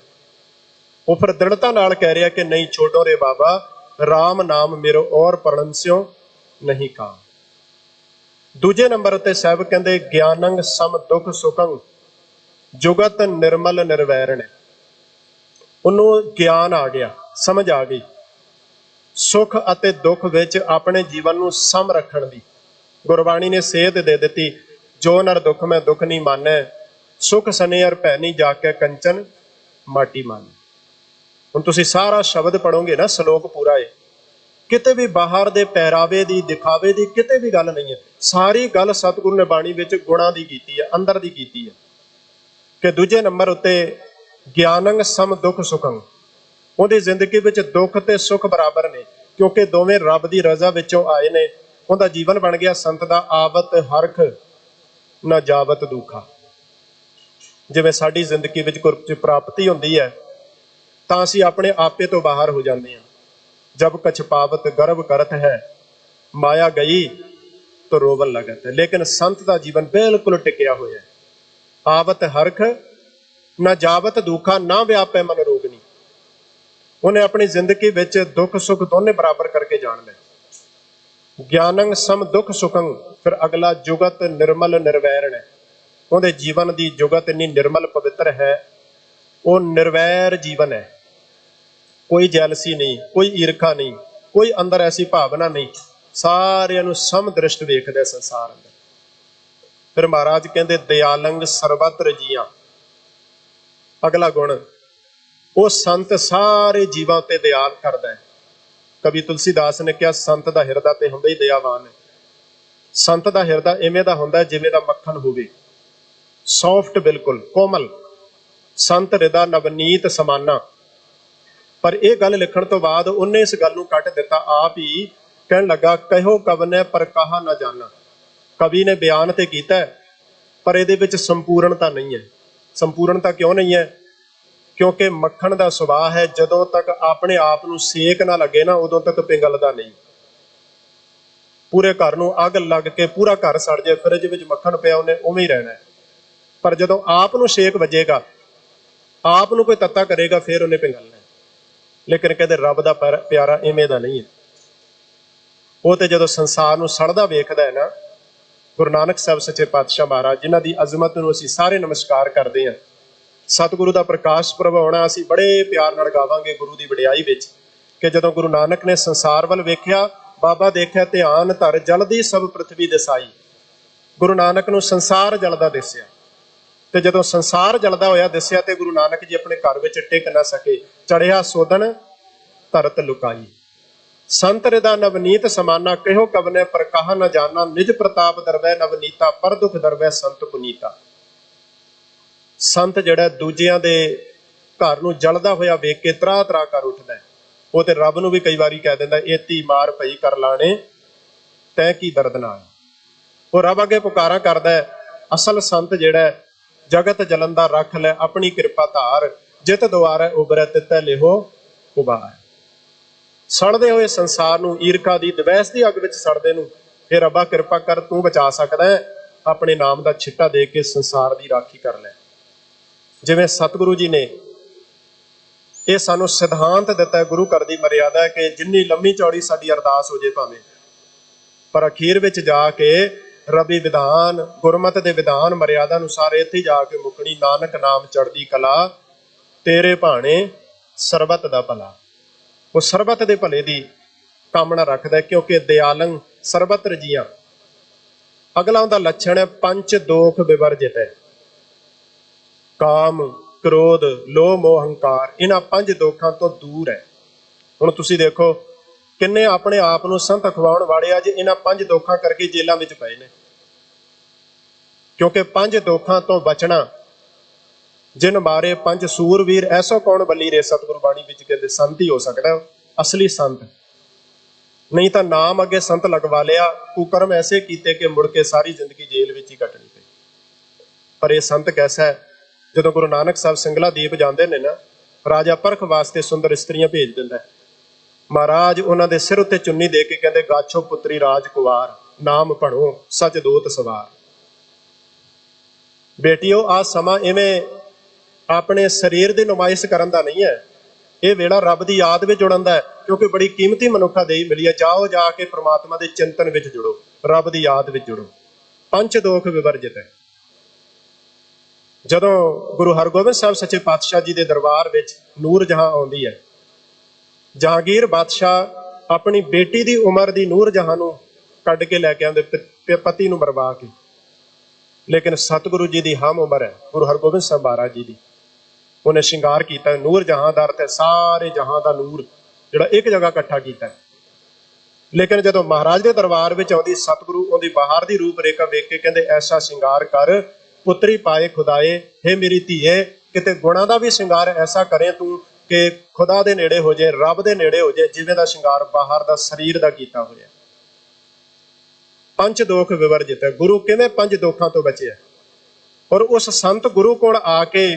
ਉਹ ਫਿਰ ਦ੍ਰਿੜਤਾ ਨਾਲ ਕਹਿ ਰਿਹਾ ਕਿ ਨਹੀਂ ਛੋਡੋ ਰੇ ਬਾਬਾ, ਰਾਮ ਨਾਮ ਮੇਰੋ ਔਰ ਪਰਣਸਿਓ ਨਹੀਂ ਕਾਮ। ਦੂਜੇ ਨੰਬਰ ਉੱਤੇ ਸਾਹਿਬ ਕਹਿੰਦੇ ਗਿਆਨੰਗ ਸਮ ਦੁਖ ਸੁਖੰ, ਜੁਗਤ ਨਿਰਮਲ ਨਿਰਵੈਰਣ। ਉਹਨੂੰ ਗਿਆਨ ਆ ਗਿਆ, ਸਮਝ ਆ ਗਈ ਸੁਖ ਅਤੇ ਦੁੱਖ ਵਿੱਚ ਆਪਣੇ ਜੀਵਨ ਨੂੰ ਸਮ ਰੱਖਣ ਦੀ। ਗੁਰਬਾਣੀ ਨੇ ਸੇਧ ਦੇ ਦਿੱਤੀ, ਜੋ ਨਰ ਦੁੱਖ ਮੈਂ ਦੁੱਖ ਨਹੀਂ ਮਾਨੈ, ਸੁਖ ਸਨੇਹਰ ਭੈ ਨਹੀਂ ਜਾ ਕੇ ਕੰਚਨ ਮਾਟੀ ਮਾਨ। ਹੁਣ ਤੁਸੀਂ ਸਾਰਾ ਸ਼ਬਦ ਪੜੋਗੇ ਨਾ, ਸ਼ਲੋਕ ਪੂਰਾ ਹੈ, ਕਿਤੇ ਵੀ ਬਾਹਰ ਦੇ ਪਹਿਰਾਵੇ ਦੀ, ਦਿਖਾਵੇ ਦੀ ਕਿਤੇ ਵੀ ਗੱਲ ਨਹੀਂ ਹੈ। ਸਾਰੀ ਗੱਲ ਸਤਿਗੁਰੂ ਨੇ ਬਾਣੀ ਵਿੱਚ ਗੁਣਾਂ ਦੀ ਕੀਤੀ ਹੈ, ਅੰਦਰ ਦੀ ਕੀਤੀ ਹੈ। ਕਿ ਦੂਜੇ ਨੰਬਰ ਉੱਤੇ ਗਿਆਨੰਗ ਸਮ ਦੁੱਖ ਸੁਖੰ, ਉਹਦੀ ਜ਼ਿੰਦਗੀ ਵਿੱਚ ਦੁੱਖ ਤੇ ਸੁੱਖ ਬਰਾਬਰ ਨੇ, ਕਿਉਂਕਿ ਦੋਵੇਂ ਰੱਬ ਦੀ ਰਜ਼ਾ ਵਿੱਚੋਂ ਆਏ ਨੇ। ਉਹਦਾ ਜੀਵਨ ਬਣ ਗਿਆ ਸੰਤ ਦਾ ਆਵਤ ਹਰਖ ਨਾ ਜਾਵਤ ਦੁਖਾ। ਜਿਵੇਂ ਸਾਡੀ ਜ਼ਿੰਦਗੀ ਵਿੱਚ ਕੋਈ ਪ੍ਰਾਪਤੀ ਹੁੰਦੀ ਹੈ ਤਾਂ ਅਸੀਂ ਆਪਣੇ ਆਪੇ ਤੋਂ ਬਾਹਰ ਹੋ ਜਾਂਦੇ ਹਾਂ। ਜਬ ਕਛ ਪਾਵਤ ਗਰਭ ਕਰਤ ਹੈ, ਮਾਇਆ ਗਈ ਤਾਂ ਰੋਵਨ ਲਗਤ ਹੈ। ਲੇਕਿਨ ਸੰਤ ਦਾ ਜੀਵਨ ਬਿਲਕੁਲ ਟਿਕਿਆ ਹੋਇਆ ਹੈ। ਆਵਤ ਹਰਖ ਨਾ ਜਾਵਤ ਦੁਖਾ, ਨਾ ਵਿਆਪੈ ਮਨ ਰੋਗਨੀ। ਉਹਨੇ ਆਪਣੀ ਜ਼ਿੰਦਗੀ ਵਿੱਚ ਦੁੱਖ ਸੁੱਖ ਦੋਨੇ ਬਰਾਬਰ ਕਰਕੇ ਜਾਣ ਲਏ। ਗਿਆਨੰਗ ਸਮ ਦੁੱਖ ਸੁਖੰ, ਫਿਰ ਅਗਲਾ ਜੁਗਤ ਨਿਰਮਲ ਨਿਰਵੈਰਣ ਹੈ। ਉਹਦੇ ਜੀਵਨ ਦੀ ਜੁਗਤ ਇੰਨੀ ਨਿਰਮਲ ਪਵਿੱਤਰ ਹੈ, ਉਹ ਨਿਰਵੈਰ ਜੀਵਨ ਹੈ। ਕੋਈ ਜੈਲਸੀ ਨਹੀਂ, ਕੋਈ ਈਰਖਾ ਨਹੀਂ, ਕੋਈ ਅੰਦਰ ਐਸੀ ਭਾਵਨਾ ਨਹੀਂ, ਸਾਰਿਆਂ ਨੂੰ ਸਮ ਦ੍ਰਿਸ਼ਟ ਵੇਖਦਾ ਸੰਸਾਰ ਅੰਦਰ। ਫਿਰ ਮਹਾਰਾਜ ਕਹਿੰਦੇ ਦਿਆਲੰਗ ਸਰਬਤਰ ਜੀਆਂ। ਅਗਲਾ ਗੁਣ, ਉਹ ਸੰਤ ਸਾਰੇ ਜੀਵਾਂ ਉੱਤੇ ਦਿਆਲ ਕਰਦਾ ਹੈ। कवि तुलसीदास ने कहा संत दा हिरदा ते हुंदा ही दयावान है। संत दा हिरदा इवें दा हुंदा जिवें दा मक्खन होवे, सॉफ्ट बिल्कुल कोमल। संत हृदा नवनीत समाना। पर यह गल लिखण तो बाद उन्हें इस गल नूं कट दिता, आप ही कहण लगा कहो कवने पर कहा ना जाना। कवि ने बयान ते कीता है पर इहदे विच संपूर्णता नहीं है। संपूर्णता क्यों नहीं है? क्योंकि मक्खण दा सुभाव है, जदों तक अपने आप नूं सेक ना लगे ना उदों तक पिंगलदा नहीं। पूरे घर नूं अग लग के पूरा घर सड़ जाए, फ्रिज विच मक्खण पिया उन्हें उवें ही रहना है। पर जदों आप नूं सेक वजेगा, आप नूं कोई तत्ता करेगा, फिर उन्हें पिंगलना है। लेकिन कहते रब दा प्यारा इवें दा नहीं है। वो तो जदों संसार नूं सड़दा वेखदा है ना, गुरु नानक साहब सच्चे पातशाह महाराज जिन्हां दी अजमत नूं असीं सारे नमस्कार करते हैं। सतगुरु का प्रकाश पुरब आउणा, असीं बड़े प्यार नाल गावांगे गुरु की वडियाई विच कि जदों गुरु नानक ने संसार वल वेख्या, बाबा देखिया ध्यान धर जलदी सब पृथ्वी दिसाई। गुरु नानक नूं संसार जलदा दिसिया, ते जदों संसार जलदा होया दिसिया ते गुरु नानक जी अपने घर विच टिक ना सके। चढ़िया सोधन धरत लुकाई। संत हृदा नवनीत समाना, कहो कवने पर कहा न जाना। निज प्रताप दरवै नवनीता, पर दुख दरवै संत पुनीता। संत जिहड़ा दूजियां दे घर नूं जलदा होया वेख के तरा तरा कर उठदा है, वो ते रब नूं भी कई वारी कह दिंदा एती मार पई कर लाणे तैं की दर्द नाल। वो रब अगे पुकारा करदा है। असल संत जिहड़ा जगत जलन दा रख लै अपनी कृपा धार, जित दुआरे उबरै तितै लिहो उबार। सड़दे होए संसार नूं, ईरखा दी द्वैस दी अग विच सड़दे नूं हे रब्बा कृपा कर, तू बचा सकदा है। अपने नाम दा छिट्टा दे के संसार दी राखी कर लै। जिवें सतगुरु जी ने यह सानू सिद्धांत दिता है, गुरु घर दी मर्यादा है कि जिन्नी लंबी चौड़ी साडी अरदास हो जाए भावें, पर अखीर विच जाके रबी विधान गुरमत दे विधान मर्यादा अनुसार इत्थे जाके मुकनी। नानक नाम चढ़दी कला, तेरे भाणे सरबत दा भला। वो सरबत दे भले दी कामना रखदा है, क्योंकि दयालंग सरबत रजियां। अगला उहदा लक्षण है पंच दोख विवर्जित है। काम क्रोध लोभ मोह हंकार, इन्हां पंज दोखां तो दूर है। हुण तुसीं देखो किन्ने अपने आप नूं संत अखवाउण वाले अज इन्हां पंज दोखां करके जेलां विच पए ने। क्योंकि पंज दोखां तो बचना, जिन मारे पंज सूरवीर ऐसो कौन बली रे। सतगुरु बाणी विच कहंदे संत ही हो सकदा असली संत, नहीं तो नाम अगे संत लगवा लिया, कुकर्म ऐसे कीते कि मुड़ के सारी जिंदगी जेल विच ही कटनी पई। पर यह संत कैसा है? जदों गुरु नानक साहब सिंगला दीप जाते हैं ना, राजा परख वास्ते सुंदर इस्त्रियां भेज दिंदा है। महाराज उन्हां दे सिर उत्ते चुन्नी दे के कहंदे गाछो पुत्री राज कुवार, नाम भणो सच दोत सवार। बेटियो आ समा इवें अपने शरीर की नुमाइश करन दा नहीं है, यह वेला रब की याद में जुड़न दा है। क्योंकि बड़ी कीमती मनुखा देही मिली है। जाओ जाके परमात्मा के चिंतन विच जुड़ो, रब की याद विच जुड़ो। पंच दोख विवर्जित है। जदों गुरु हरगोबिंद साहब सच्चे पातशाह जी के दरबार विच नूर जहां आउंदी है, जहांगीर बादशाह अपनी बेटी की उम्र की नूर जहां नूं कढ के लैके आउंदे, पति नूं मरवा के। लेकिन सतगुरु जी की हम उम्र है गुरु हरगोबिंद साहब महाराज जी की, उन्हें श्रृंगार किया। नूर जहां दा अर्थ है सारे जहां का नूर जिहड़ा एक जगह इकट्ठा किया। लेकिन जदों महाराज के दरबार में आउंदी, सतगुरु उहदी बाहर की रूप रेखा वेख के कहंदे ऐसा श्रृंगार कर पुत्री पाए खुदाए, हे मेरी धीए किते गुणा का भी श्रृंगार ऐसा करें तू कि खुदा दे नेड़े हो जाए, रब दे नेड़े हो जाए, जिवें दा श्रृंगार बाहर दा शरीर दा कीता होया। पंच दोख विवर्जित है। गुरु किवें पंज दोखां तो बचे है। और उस संत गुरु कोल आके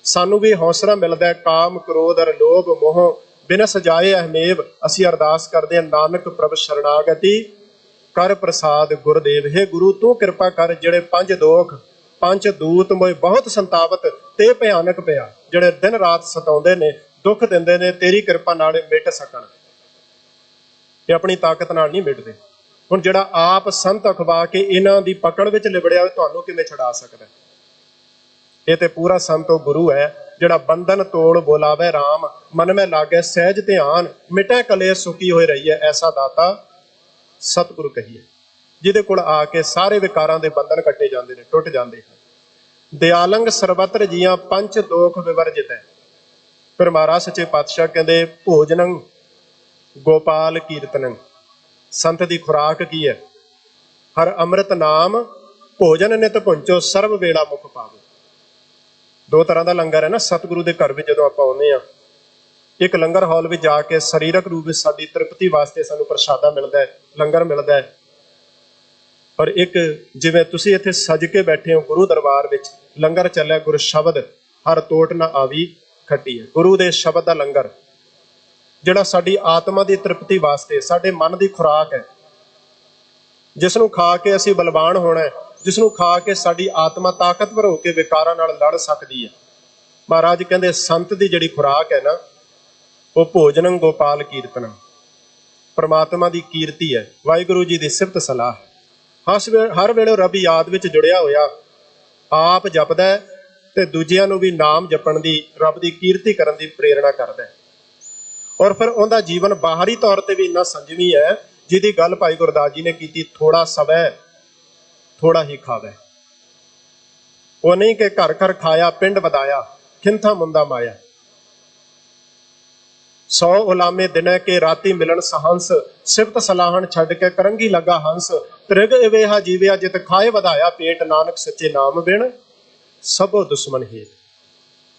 सानू भी हौसला मिलता है। काम क्रोध अर लोभ मोह बिन सजाए अहमेव, असीं अरदास करते हैं नानक प्रभ शरणागति कर प्रसाद गुरदेव। हे गुरु तू कृपा कर, जिहड़े पंज दोख पंच दूत मोए बहुत संतावत ते भयानक पिया, जिहड़े दिन रात सताउंदे ने दुख दिंदे ने, तेरी कृपा नाल मिट सकण। ये अपनी ताकत नाल नहीं मिटदे। हुण जिहड़ा आप संत अखवा के इन्हां दी पकड़ विच लिबड़िया होए, तुहानूं किवें छुड़ा सकदा? ये ते पूरा संत ओ गुरु है, जिहड़ा बंधन तोड़ बोलावे राम, मन में लागे सहज ध्यान, मिटे कलेश सुखी होए रही है। ऐसा दाता सतगुरु कहिए, जिहदे कोल आके सारे विकारां दे बंधन कट्टे जांदे ने, टुट जांदे हैं। दयालंग सरबत्र जियां पंच दोख विवर्जित है। फिर महाराज सच्चे पातशाह कहंदे भोजनं गोपाल कीर्तन। संत की खुराक की है? हर अमृत नाम भोजन नित पुंचो सर्व वेला मुख पावे। दो तरह का लंगर है ना सतगुरु के घर में जो आप आने आ, एक लंगर हॉल में जाके सरीरक रूप में साडी तृप्ति वास्ते सानू प्रसादा मिलता है, लंगर मिलता है, और एक जिवें तुसीं इत्थे सज के बैठे हो गुरु दरबार विच लंगर चलिया गुर शब्द हर तोट ना आवी खट्टी है। गुरु दे शब्द का लंगर जिहड़ा साडी आत्मा की तृप्ति वास्ते साडे मन की खुराक है, जिसनों खा के असीं बलवान होना है, जिसनों खा के साडी आत्मा ताकतवर होकर विकारां नाल लड़ सकती है। महाराज कहंदे संत की जिहड़ी खुराक है ना वो भोजनम गोपाल कीर्तनम, परमात्मा की कीर्ति है, वाहिगुरू जी की सिफत सलाह है। हर वेले रब याद विच जुड़िया होया आप जपदा है ते दूजियां नूं भी नाम जपण दी रब की कीर्ति करन दी प्रेरणा करदा है। और फिर उनका जीवन बाहरी तौर पर भी इन्ना संजमी है जिहदी गल भाई गुरदास जी ने की, थोड़ा सवै थोड़ा ही खावै। वो नहीं कि घर घर खाया पिंड वधाया खिंथा मुंदा माया। 100 उलामे दिने के राती मिलन सहंस, सिफत सलाहन छड़ के करंगी लगा हंस। त्रिग इवेहा जीविया जित खाए वधाया पेट, नानक सच्चे नाम बिन सबो दुश्मन हेत।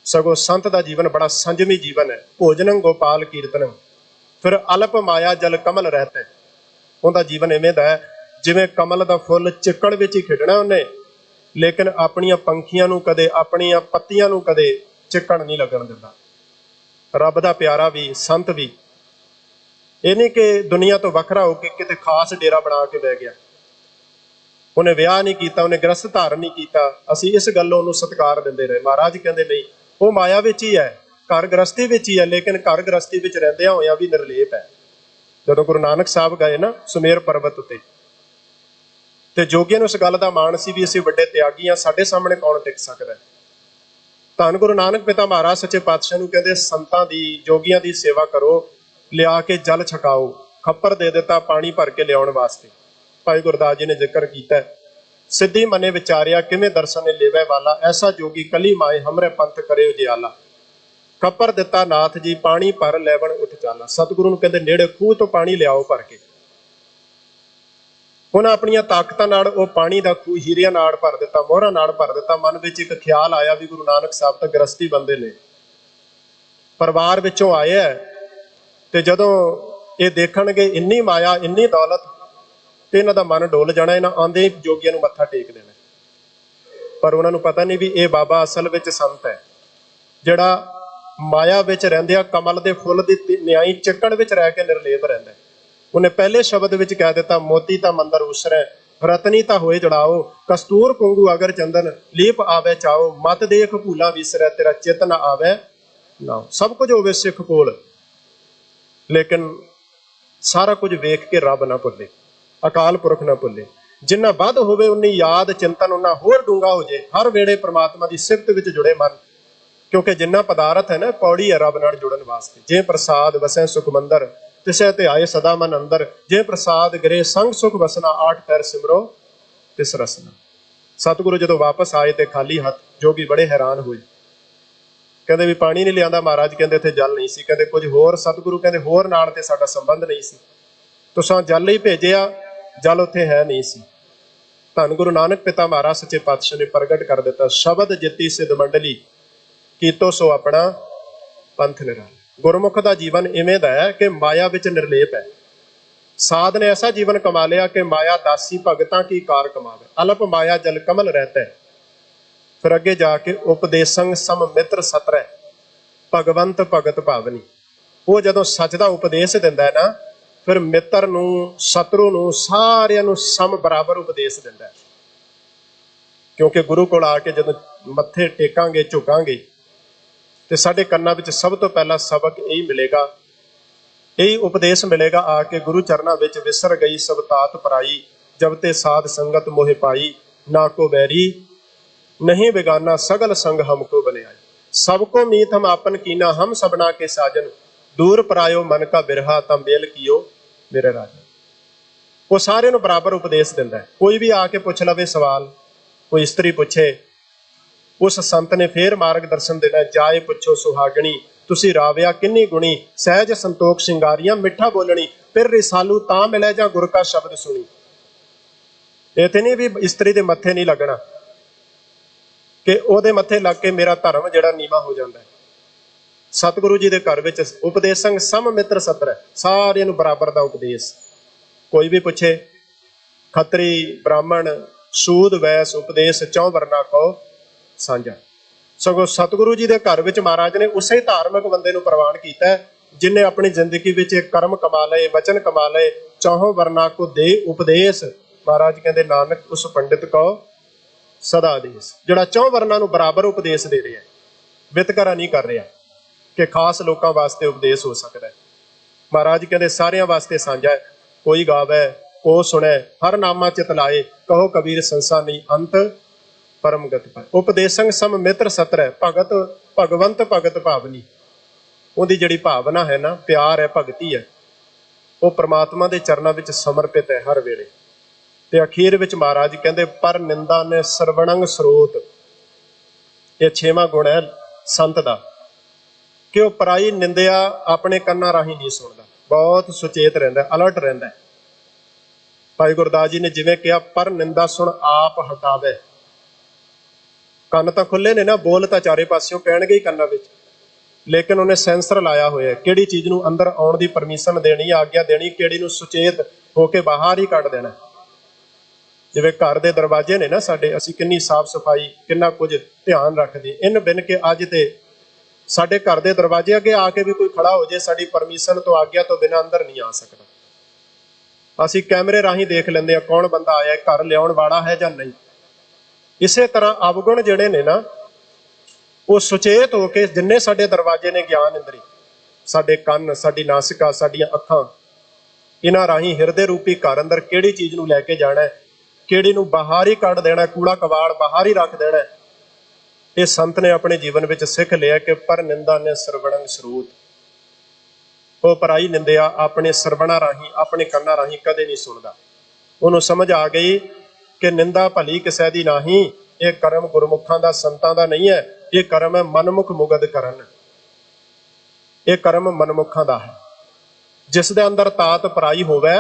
सगो संत का जीवन बड़ा संजमी जीवन है। भोजनम गोपाल कीर्तनम, फिर अल्प माया जल कमल रहता है। उनका जीवन इवें दा है जिवें कमल का फुल चिक्कड़ विच ही खिड़ना उन्हें, लेकिन अपनियां पंखियां नूं कदे अपनियां पत्तियां नूं कदे चिक्कड़ नहीं लगन दिंदा। रब दा प्यारा भी संत भी ये नहीं कि दुनिया तो वखरा होकर किते खास डेरा बना के बह गया, उन्हें विआह नहीं किया, उन्हें गृहस्थ धारण नहीं किया, असीं इस गल्लों उन्हें सत्कार दिंदे रहे। महाराज कहंदे नहीं, वो माया विच ही है, घर गृहस्थी विच ही है, लेकिन घर गृहस्थी विच रहिंदियां होइयां भी निर्लेप है। जदों गुरु नानक साहब गए ना सुमेर पर्वत उत्ते ते जोगियां नूं इस गल दा माण सी भी असीं वड्डे त्यागी हां, साडे सामने कौन टिक सकदा है। धन गुरु नानक पिता महाराज सच्चे पातशाह नूं कहंदे संतां दी जोगियां दी सेवा करो, लिया के जल छकाओ, खप्पर दे दिता पानी भर के लियाउण वास्ते। भाई गुरदास जी ने जिक्र किया, सिद्धि मने विचारिया किवें दर्शन लेवे वाला, ऐसा जोगी कली माए हमरे पंथ करे उजियाला। खप्पर दिता नाथ जी पानी भर लैवण उठ चाला। सतगुरु नूं कहंदे नेड़े खूह तो पानी लियाओ भर के। उन्हें अपनिया ताकतां नाल वो पानी का खूह हीरिया नाड़ भर दिता, मोहरा नाड़ भर दिता। मन में एक ख्याल आया भी गुरु नानक साहब तो गृहस्थी बंदे ने, परिवार विचों आए है, ते जदों ये देखणगे इन्नी माया इन्नी दौलत ते इन्हां दा मन डोल जाना, इन्हां आंदे जोगियां नूं मत्था टेक देना। पर उन्हां नूं पता नहीं भी ये बाबा असल विच संत है, जिहड़ा माया विच रहिंदिया कमल दे फुल दी न्याई चिक्कड़ विच रह के निर्लेप रहिंदा है। उन्हें पहले शब्द विच कह दिता, मोती ता मंदर उसरै रतनी ता होए जड़ाओ, कस्तूर कुंगू अगर चंदन लीप आवे चाओ। मत देख भूला विसरै तेरा चित ना आवे नाओ। सब कुछ होवे सिख कोल, लेकिन सारा कुछ वेख के रब ना भुले, अकाल पुरख ना भुले। जिन्ना वध होवे उन्नी याद चिंतन उन्ना होर डूंगा हो जाए। हर वेले परमात्मा की सिफत विच जुड़े मन, क्योंकि जिन्ना पदार्थ है ना पौड़ी है रब नाल जुड़न वास्ते। जे प्रसाद वसै सुख मंदर तिसै ते आए सदा मन अंदर, जे प्रसाद गिरे संग सुख वसना, आठ पैर सिमरो तिस रसना। सतगुरु जदों वापस आए ते खाली हथ, जोगी बड़े हैरान हुए, कहते भी पानी नहीं लिया। महाराज कहते इत्थे जल नहीं सी, कहते कुछ होर। सतगुरु कहते होर नाल ते साडा संबंध नहीं सी, तुसां जल ही भेजिया, जल उत्थे है नहीं सी। धन गुरु नानक पिता महाराज सच्चे पातशाह ने प्रगट कर दिता, शब्द जिती सिद्ध मंडली कीतो सो अपना पंथ निराला। गुरमुख का जीवन इवें दा है कि माया विच निर्लेप है। साध ने ऐसा जीवन कमा लिया कि माया दासी भगतां की कार कमावे। अल्प माया जल कमल रहता है। फिर अगे जाके उपदेशंग सम मित्र सतरै, भगवंत भगत भावनी। वो जदों सच का उपदेश दिंदा है ना, फिर मित्र नूं सतरू नूं सारियां नूं सम बराबर उपदेश दिंदा है। क्योंकि गुरु कोल आके जदों मत्थे टेकांगे झुकांगे तो साडे कन्नां विच सब तो पहला सबक यही मिलेगा, यही उपदेश मिलेगा आके गुरु चरनां विच। विसर गई सब तात पराई, जब ते साध संगत मोहि पाई। ना को बैरी नहीं बेगाना, सगल संग हमको बनियाई। सबको मीत हम आपन कीना, हम सबना के साजन। दूर परायो मन का बिरहा, तम बेल कियो मेरे राजन। वो सारे नूं बराबर उपदेश दिंदा है। कोई भी आके पुछ लवे सवाल, कोई स्त्री पूछे, उस संत ने फिर मार्ग दर्शन देना। जाए पुछो सुहागणी, तुसी राविया किन्नी गुणी, सहज संतोख शिंगारियां मिठा बोलनी, फिर रिसालू तां मिले जां गुर का शब्द सुनी। इत्थे नहीं भी इस्त्री दे मत्थे नहीं लगना कि ओहदे मत्थे लग के मेरा धर्म जिहड़ा नीवा हो जाता है। सतगुरु जी के घर विच उपदेशंग सम मित्र सत्र है, सारिਆਂ ਨੂੰ बराबर का उपदेश। कोई भी पूछे खत्री ब्राह्मण सूद वैस उपदेश चौं वरना को साझा। सगों सतगुरु जी के घर विच महाराज ने उसे धार्मिक बंदे नूं प्रवान किया है जिन्हें अपनी जिंदगी विच कर्म कमा लए, वचन कमा लए, चौहों वरना को दे उपदेश। महाराज कहते नानक उस पंडित को सदा आदेश, जिहड़ा चौं वरना नूं बराबर उपदेश दे रहा है, वितकरा नहीं कर रहा कि खास लोगों वास्ते उपदेश हो सकता है। महाराज कहते सारियां वास्ते साझा है। कोई गावे को सुने हर नामा चित लाए, कहो कबीर संसा नहीं अंत परम गति पाए। उपदेशंग सम मित्र सत्र है, भगत भगवंत भगत भावनी। उहदी जिहड़ी भावना है ना, प्यार है, भगती है, वो परमात्मा के चरणों में समर्पित है हर वेले। ते अखीर विच महाराज कहते पर निंदा ने सरवणंग स्रोत, ये 6वां गुण है संत का कि वह पराई निंदिया अपने कन्ना राही नहीं सुनता, बहुत सुचेत रहिंदा, अलर्ट रहिंदा। भाई गुरदास जी ने जिवें कहा पर निंदा सुन आप हटावे। कन्न तो खुले ने ना, बोल तो चारे पासियों पैणगे ही कन्ना विच, लेकिन उन्हें सेंसर लाया होया किहड़ी चीज़ नूं अंदर आउण दी परमिशन देनी, आग्या देनी, किहड़ी नूं सुचेत होके बाहर ही कढ देना। जिवें घर दे दरवाजे ने ना साडे, असीं किन्नी साफ सफाई किन्ना कुछ ध्यान रखदे, इन बिन के अज ते साडे घर दे दरवाजे अगे आके भी कोई खड़ा हो जाए, साडी परमिशन तो आग्या तो बिना अंदर नहीं आ सकता। असीं कैमरे राही देख लेंदे कौन बंदा आया, घर लियाउण वाला है जां नहीं। इसे तरह अवगुण जिहड़े ने ना, वो सुचेत होके जिन्ने साडे दरवाजे ने ज्ञान इंद्री, साडे कन्न, साडी नासिका, साडियां अखां, इन्हां राही हिरदे रूपी घर अंदर किहड़ी चीज़ नूं लैके जाना है, किहड़ी नूं बाहर ही कढ देना, कूड़ा कबाड़ बाहर ही रख देना। ये संत ने अपने जीवन में सिख लिया कि पर निंदा ने सरवणंग स्रोत, वो पराई निंदिया अपने सरवणा राही, अपने कन्ना राही कदे नहीं सुनता। उन्होंने समझ आ गई कि निंदा भली किसी दी नहीं, ये कर्म गुरमुखां दा संतां दा नहीं है, ये कर्म है मनमुख मुगद करन, ये कर्म मनमुखां दा है। जिस दे अंदर तात पराई होवे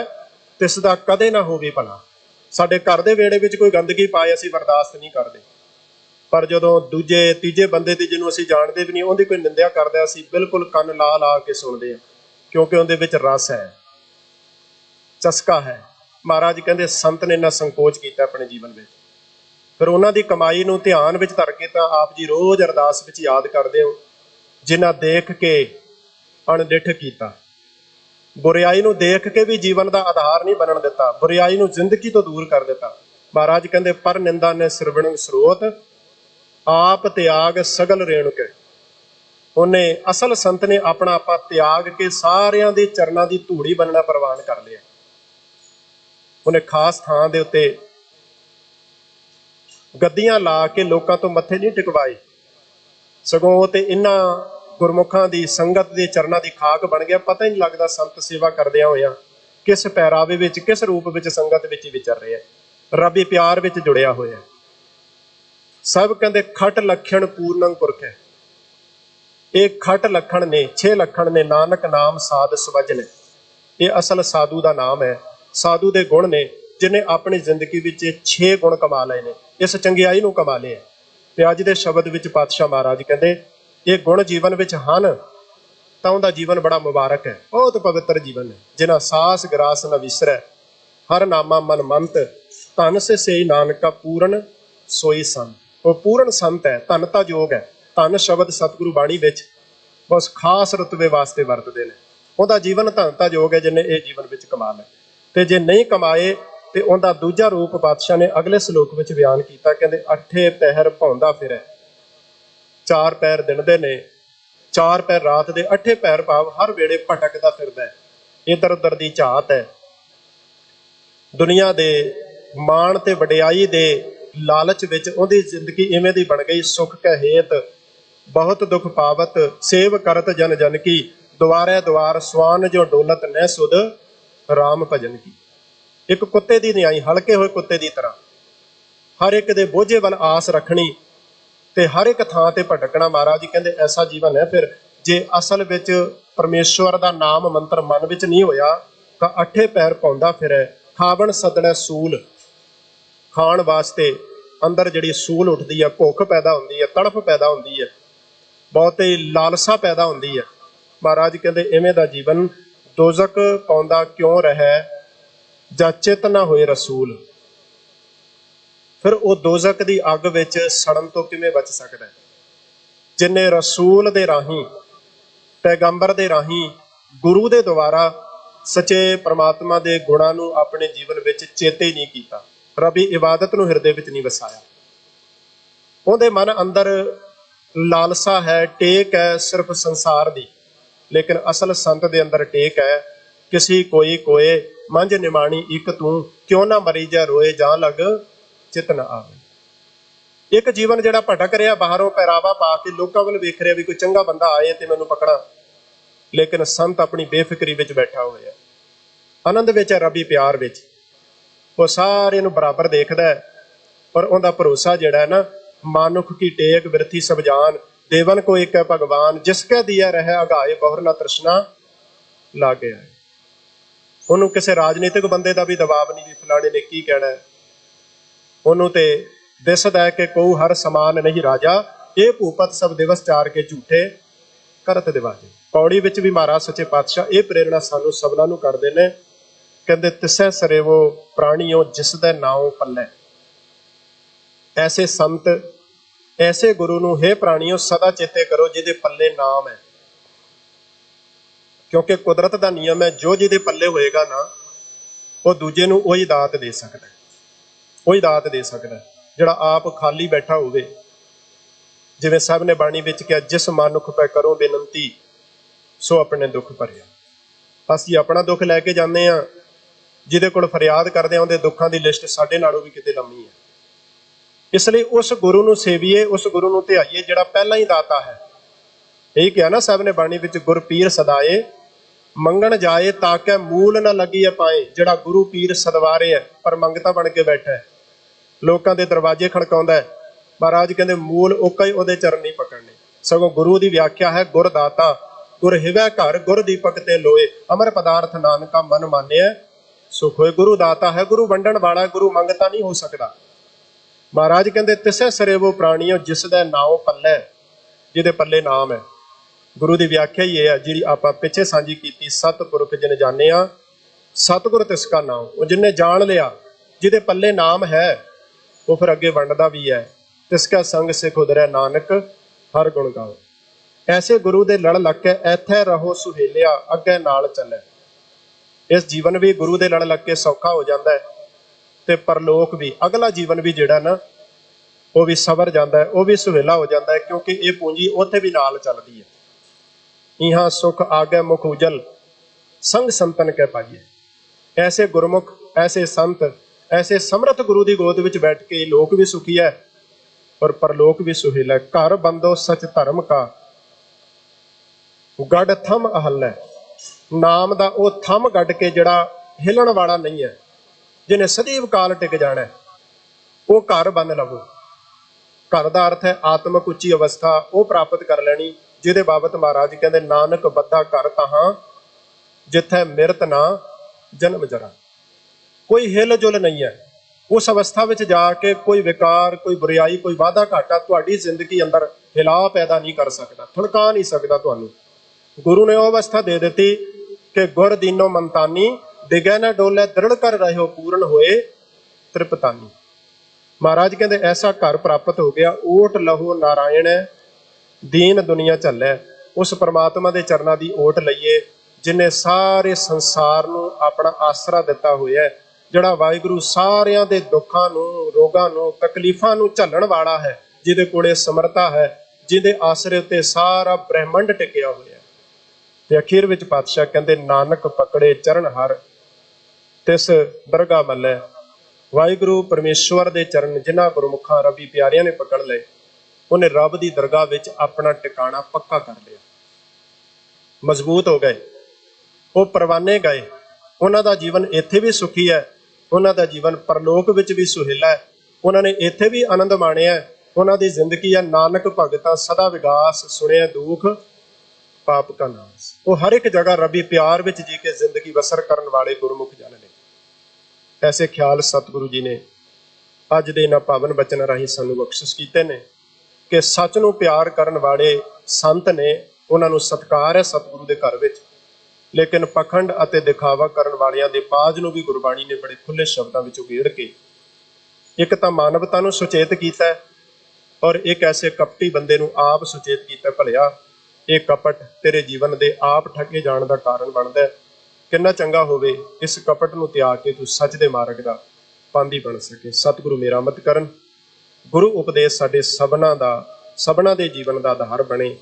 तिस दा कदे ना होवे भला। साडे घर दे वेड़े विच कोई गंदगी पाए असीं बर्दाश्त नहीं करदे, पर जदों दूजे तीजे बंदे दी जिन्हों असीं जाणदे भी नहीं, उहदी कोई निंदिया करदा असीं बिल्कुल कन्न ला ला के सुणदे हां, क्योंकि उहदे विच रस है, चस्का है। महाराज कहते संत ने इन्ना संकोच किया अपने जीवन में, फिर उन्हां दी कमाई नूं ध्यान विच धर के तां आप जी रोज़ अरदास विच याद करदे हो, जिन्हां देख के अणडिठ कीता, बुराई नूं देख के भी जीवन का आधार नहीं बनन दिता, बुराई नूं जिंदगी तो दूर कर दिता। महाराज कहते पर निंदा ने सरवणंग स्रोत, आप त्याग सगल रेणुक। उन्हें असल संत ने अपना आपा त्याग के सारियां दे चरणां दी धूड़ी बनना प्रवान कर लिया। उन्हें खास थां दे उत्ते गद्दियां ला के लोकां तो मत्थे नहीं टिकवाए, सगों ते इन्हां गुरमुखां दी संगत दे चरणां दी खाक बन गया। पता ही नहीं लगता संत सेवा करदियां होया किस पैरावे विच, किस रूप विच संगत विच विचर रहे, रबी प्यार विच जुड़िया होया। सब कहते खट लक्षण पूर्णंग पुरख है, एक खट लखण ने, 6 लखण ने, नानक नाम साध सवजन। ये असल साधु का नाम है, साधु के गुण ने, जिन्हें अपनी जिंदगी में 6 गुण कमा लए ने, इस चंगियाई नूं कमा लिया। ते अज दे शब्द विच पातशाह महाराज कहते ये गुण जीवन विच हन तां उहदा जीवन बड़ा मुबारक है, बहुत पवित्र जीवन है। जिन्हां सास ग्रास न विसरै, हर नामा मन मंत, धन से सेई नानका पूर्ण सोई संत। वो पूर्ण संत है, धनता योग है। धन शब्द सतगुरु बाणी विच बस खास रुतबे वास्ते वरतदे ने। उहदा जीवन धनता योग है जिन्हें ये जीवन विच कमा लिया। ते जे नहीं कमाए तो उहदा दूजा रूप पातशाह ने अगले सलोक विच बयान किया, कहते 8 पहर भौंदा फिरै, 4 पैर दिन दे ने, 4 पैर रात दे, 8 पैर भाव हर वेले भटकदा फिरदा है, इधर उधर दी झात है। दुनिया दे माण ते वडियाई दे लालच विच उहदी जिंदगी इवें दी बन गई। सुख कै हेत बहुत दुख पावत, सेव करत जन जन की, द्वारे द्वार स्वान जो डोलत न सुध राम भजन की। एक कुत्ते दी न्याई, हल्के होए कुत्ते दी तरह हर एक दे बोझे वाल आस रखनी ते हर एक थां ते भटकना। महाराज जी कहते ऐसा जीवन है फिर जे असल विच परमेश्वर दा नाम मंत्र मन विच नहीं होया तां अठे पैर पाउंदा फिरै, खावण सदणै सूल, खाण वास्ते अंदर जिहड़ी सूल उठदी है, भुख पैदा हुंदी है, तड़फ पैदा हुंदी है, बहुत ही लालसा पैदा हुंदी है। महाराज कहंदे इवें दा जीवन दोजक पाउंदा क्यों रहे, जां चित ना होए रसूल। फिर वो दोजक दी अग विच सड़न तो किवें बच सकदा है? जिन्ने रसूल दे राही, पैगंबर दे राही, गुरु दे द्वारा सच्चे परमात्मा दे गुणां नूं अपने जीवन विच चेते नहीं कीता, रबी इबादत नूं हिरदे विच नहीं वसाया। उहदे मन अंदर लालसा है, टेक है सिर्फ संसार दी, लेकिन असल संत दे अंदर टेक है किसी कोई कोए मंझ निमाणी इक तू, क्यों ना मरी जा रोए जां लग चित ना आवे। एक जीवन जिहड़ा भटक रहा बाहरों पहरावा पा के लोकां वल वेख रहा भी कोई चंगा बंदा आए ते मैनूं पकड़ा, लेकिन संत अपनी बेफिक्री विच बैठा होया, आनंद विच है, रबी प्यार विच, वो सारे नूं बराबर देखदा है। और उहदा भरोसा जिहड़ा है ना, मानुख की टेक बिरथी सब जान, देवन को एक है भगवान, जिसके दिया रहे अगाए बहुर ना तृष्णा लागे आए। उन्होंने किसी राजनीतिक बंदे का भी दबाव नहीं भी फलाने ने की कहना है, उन्होंने ते दिसदा है कि कोऊ हर समान नहीं राजा, ये भूपत सब दिवस चार के झूठे करत दिवाजे। पौड़ी विच भी महाराज सच्चे पातशाह ये प्रेरणा सानू सबना नू करदे ने, कहंदे तिसै सरेवो प्राणियों जिसदे नाम पल्लै। ऐसे संत, ऐसे गुरु नू हे प्राणियों सदा चेते करो जिहदे पल्ले नाम है, क्योंकि कुदरत का नियम है जो जिहदे पल्ले होएगा ना, वो दूजे नू वही दात दे सकदा है, वही दात दे सकदा है जिहड़ा आप खाली बैठा होवे। जिवें सब ने बाणी विच कहा, जिस मानुख पे करो बेनंती सो अपने दुख भरिया। असीं अपना दुख लैके जाने आ, जिहदे कोल फरियाद करदे आ उहदे दुखां दी लिस्ट साडे नालों भी किते लंमी है। इसलिए उस गुरु नू सेवीए, उस गुरु नू ध्याईए जिहड़ा पहला ही दाता है। यही कहा ना सब ने बाणी विच, गुर पीर सदाए मंगण जाए ताके मूल ना लगी पाए। जिहड़ा गुरु पीर सदवारे है पर मंगता बन के बैठा है, लोकां दे दरवाजे खड़काउंदा है, महाराज कहंदे मूल ओका ही उहदे चरण नहीं पकड़ने। सगों गुरु दी व्याख्या है, गुर दाता गुर हिवै घर, गुर दीपक ते लोए, अमर पदार्थ नानका मन मानिया सुख होए। गुरु दाता है, गुरु वंडण वाला, गुरु मंगता नहीं हो सकता। महाराज कहंदे तिसै सरेवो प्राणियों जिसदे नाम पल्लै, जिहदे पल्ले नाम है। गुरु की व्याख्या ही है जी आप पिछे सांझी की, सतपुरख जिन जानिया सतगुर तिसका नाम। वो जिन्हें जान लिया, जिहदे पल्ले नाम है, वो फिर अगे वंडदा भी है। तिसका संग सिख उदरै नानक हर गुण गाओ। ऐसे गुरु दे लड़ लग के इत्थे रहो सुहेलिया, अगे नाल चले। इस जीवन भी गुरु दे लड़ लग के सौखा हो जाता है, ते परलोक भी, अगला जीवन भी जिहड़ा ना वो भी सवर जाता है, वो भी सुहेला हो जाता है, क्योंकि ये पूंजी उत्थे भी नाल चलती है। इहाँ सुख आगे मुख उजल, संग संतन के पाइए। ऐसे गुरमुख, ऐसे संत, ऐसे समर्थ गुरु की गोद विच बैठ के लोक भी सुखी है और परलोक भी सुहेला है। घर बंदो सच धर्म का गढ़ थम अहल है। नाम दा वो थम गढ़ के जिहड़ा हिलण वाला नहीं है, जिन्हें सदैव काल टिक जाना है, वो घर बन लवो। घर का अर्थ है आत्मक उच्ची अवस्था, वो प्राप्त कर लैनी, जिहदे बाबत महाराज कहते नानक बद्धा घर तहां जिथे मिरत ना जन्म जरा। कोई हिल जुल नहीं है। उस अवस्था में जाके कोई विकार, कोई बुराई, कोई वाधा घाटा तुहाडी जिंदगी अंदर हिला पैदा नहीं कर सकता, थड़का नहीं सकता तुहानू। गुरु ने वो अवस्था दे दी कि गुर दीनो मनतानी, डिगे न डोले दृढ़ कर रहे हो पूर्ण होए त्रिपतानी। महाराज कहते ऐसा घर प्राप्त हो गया, ओट लहो नारायण दीन दुनिया झल्लै। उस परमात्मा के चरणों की ओट लईए जिन्हें सारे संसार नूं अपना आसरा दिता होया है, जिहड़ा वाहिगुरू सारियां दे दुखां नूं, रोगां नूं, तकलीफां नूं झल्लण वाला है, जिहदे कोले समर्था है, जिहदे आसरे उत्ते सारा ब्रह्मंड टिकिया होया है। ते अखीर विच पातशाह कहंदे नानक पकड़े चरण हर तिस दरगाह मल्लै। वाहिगुरू परमेश्वर दे चरण जिन्हां गुरमुखां रबी प्यारियां ने पकड़ लए, उन्हें रब की दरगाह विच अपना टिकाणा पक्का कर लिया, मजबूत हो गए, वो परवाने गए। उन्हां दा जीवन इत्थे भी सुखी है, उन्हां दा जीवन परलोक विच भी सुहेला है। उन्होंने इत्थे भी आनंद माणिया, उन्हां दी जिंदगी है नानक भगतां सदा विगास, सुनिया दुख ਪਾਪ ਕਾ ਨਾਸ। ਉਹ ਹਰ ਇੱਕ ਜਗ੍ਹਾ ਰੱਬੀ ਪਿਆਰ ਵਿੱਚ ਜੀ ਕੇ ਜ਼ਿੰਦਗੀ ਬਸਰ ਕਰਨ ਵਾਲੇ ਗੁਰਮੁਖ ਜਨ ਨੇ। ਐਸੇ ਖਿਆਲ ਸਤਿਗੁਰੂ ਜੀ ਨੇ ਅੱਜ ਦੇ ਇਹਨਾਂ ਪਾਵਨ ਬਚਨਾਂ ਰਾਹੀਂ ਸਾਨੂੰ ਬਖਸ਼ਿਸ਼ ਕੀਤੇ ਨੇ ਕਿ ਸੱਚ ਨੂੰ ਪਿਆਰ ਕਰਨ ਵਾਲੇ ਸੰਤ ਨੇ, ਉਹਨਾਂ ਨੂੰ ਸਤਿਕਾਰ ਹੈ ਸਤਿਗੁਰੂ ਦੇ ਘਰ ਵਿੱਚ। ਲੇਕਿਨ ਪਖੰਡ ਅਤੇ ਦਿਖਾਵਾ ਕਰਨ ਵਾਲਿਆਂ ਦੇ ਪਾਜ ਨੂੰ ਵੀ ਗੁਰਬਾਣੀ ਨੇ ਬੜੇ ਖੁੱਲੇ ਸ਼ਬਦਾਂ ਵਿੱਚ ਉਗੇੜ ਕੇ ਇੱਕ ਤਾਂ ਮਾਨਵਤਾ ਨੂੰ ਸੁਚੇਤ ਕੀਤਾ ਹੈ, ਔਰ ਇੱਕ ਐਸੇ ਕਪਟੀ ਬੰਦੇ ਨੂੰ ਆਪ ਸੁਚੇਤ ਕੀਤਾ, ਭਲਿਆ ਇਹ ਕਪਟ ਤੇਰੇ ਜੀਵਨ ਦੇ ਆਪ ਠੱਗੇ ਜਾਣ ਦਾ ਕਾਰਨ ਬਣਦਾ ਹੈ। ਕਿੰਨਾ ਚੰਗਾ ਹੋਵੇ ਇਸ ਕਪਟ ਨੂੰ ਤਿਆਗ ਕੇ ਤੂੰ ਸੱਚ ਦੇ ਮਾਰਗ ਦਾ ਪਾਂਦੀ ਬਣ ਸਕੇ। ਸਤਿਗੁਰੂ ਮੇਰਾ ਮਤ ਕਰਨ। ਗੁਰੂ ਉਪਦੇਸ਼ ਸਾਡੇ ਸਭਨਾਂ ਦੇ ਜੀਵਨ ਦਾ ਆਧਾਰ ਬਣੇ।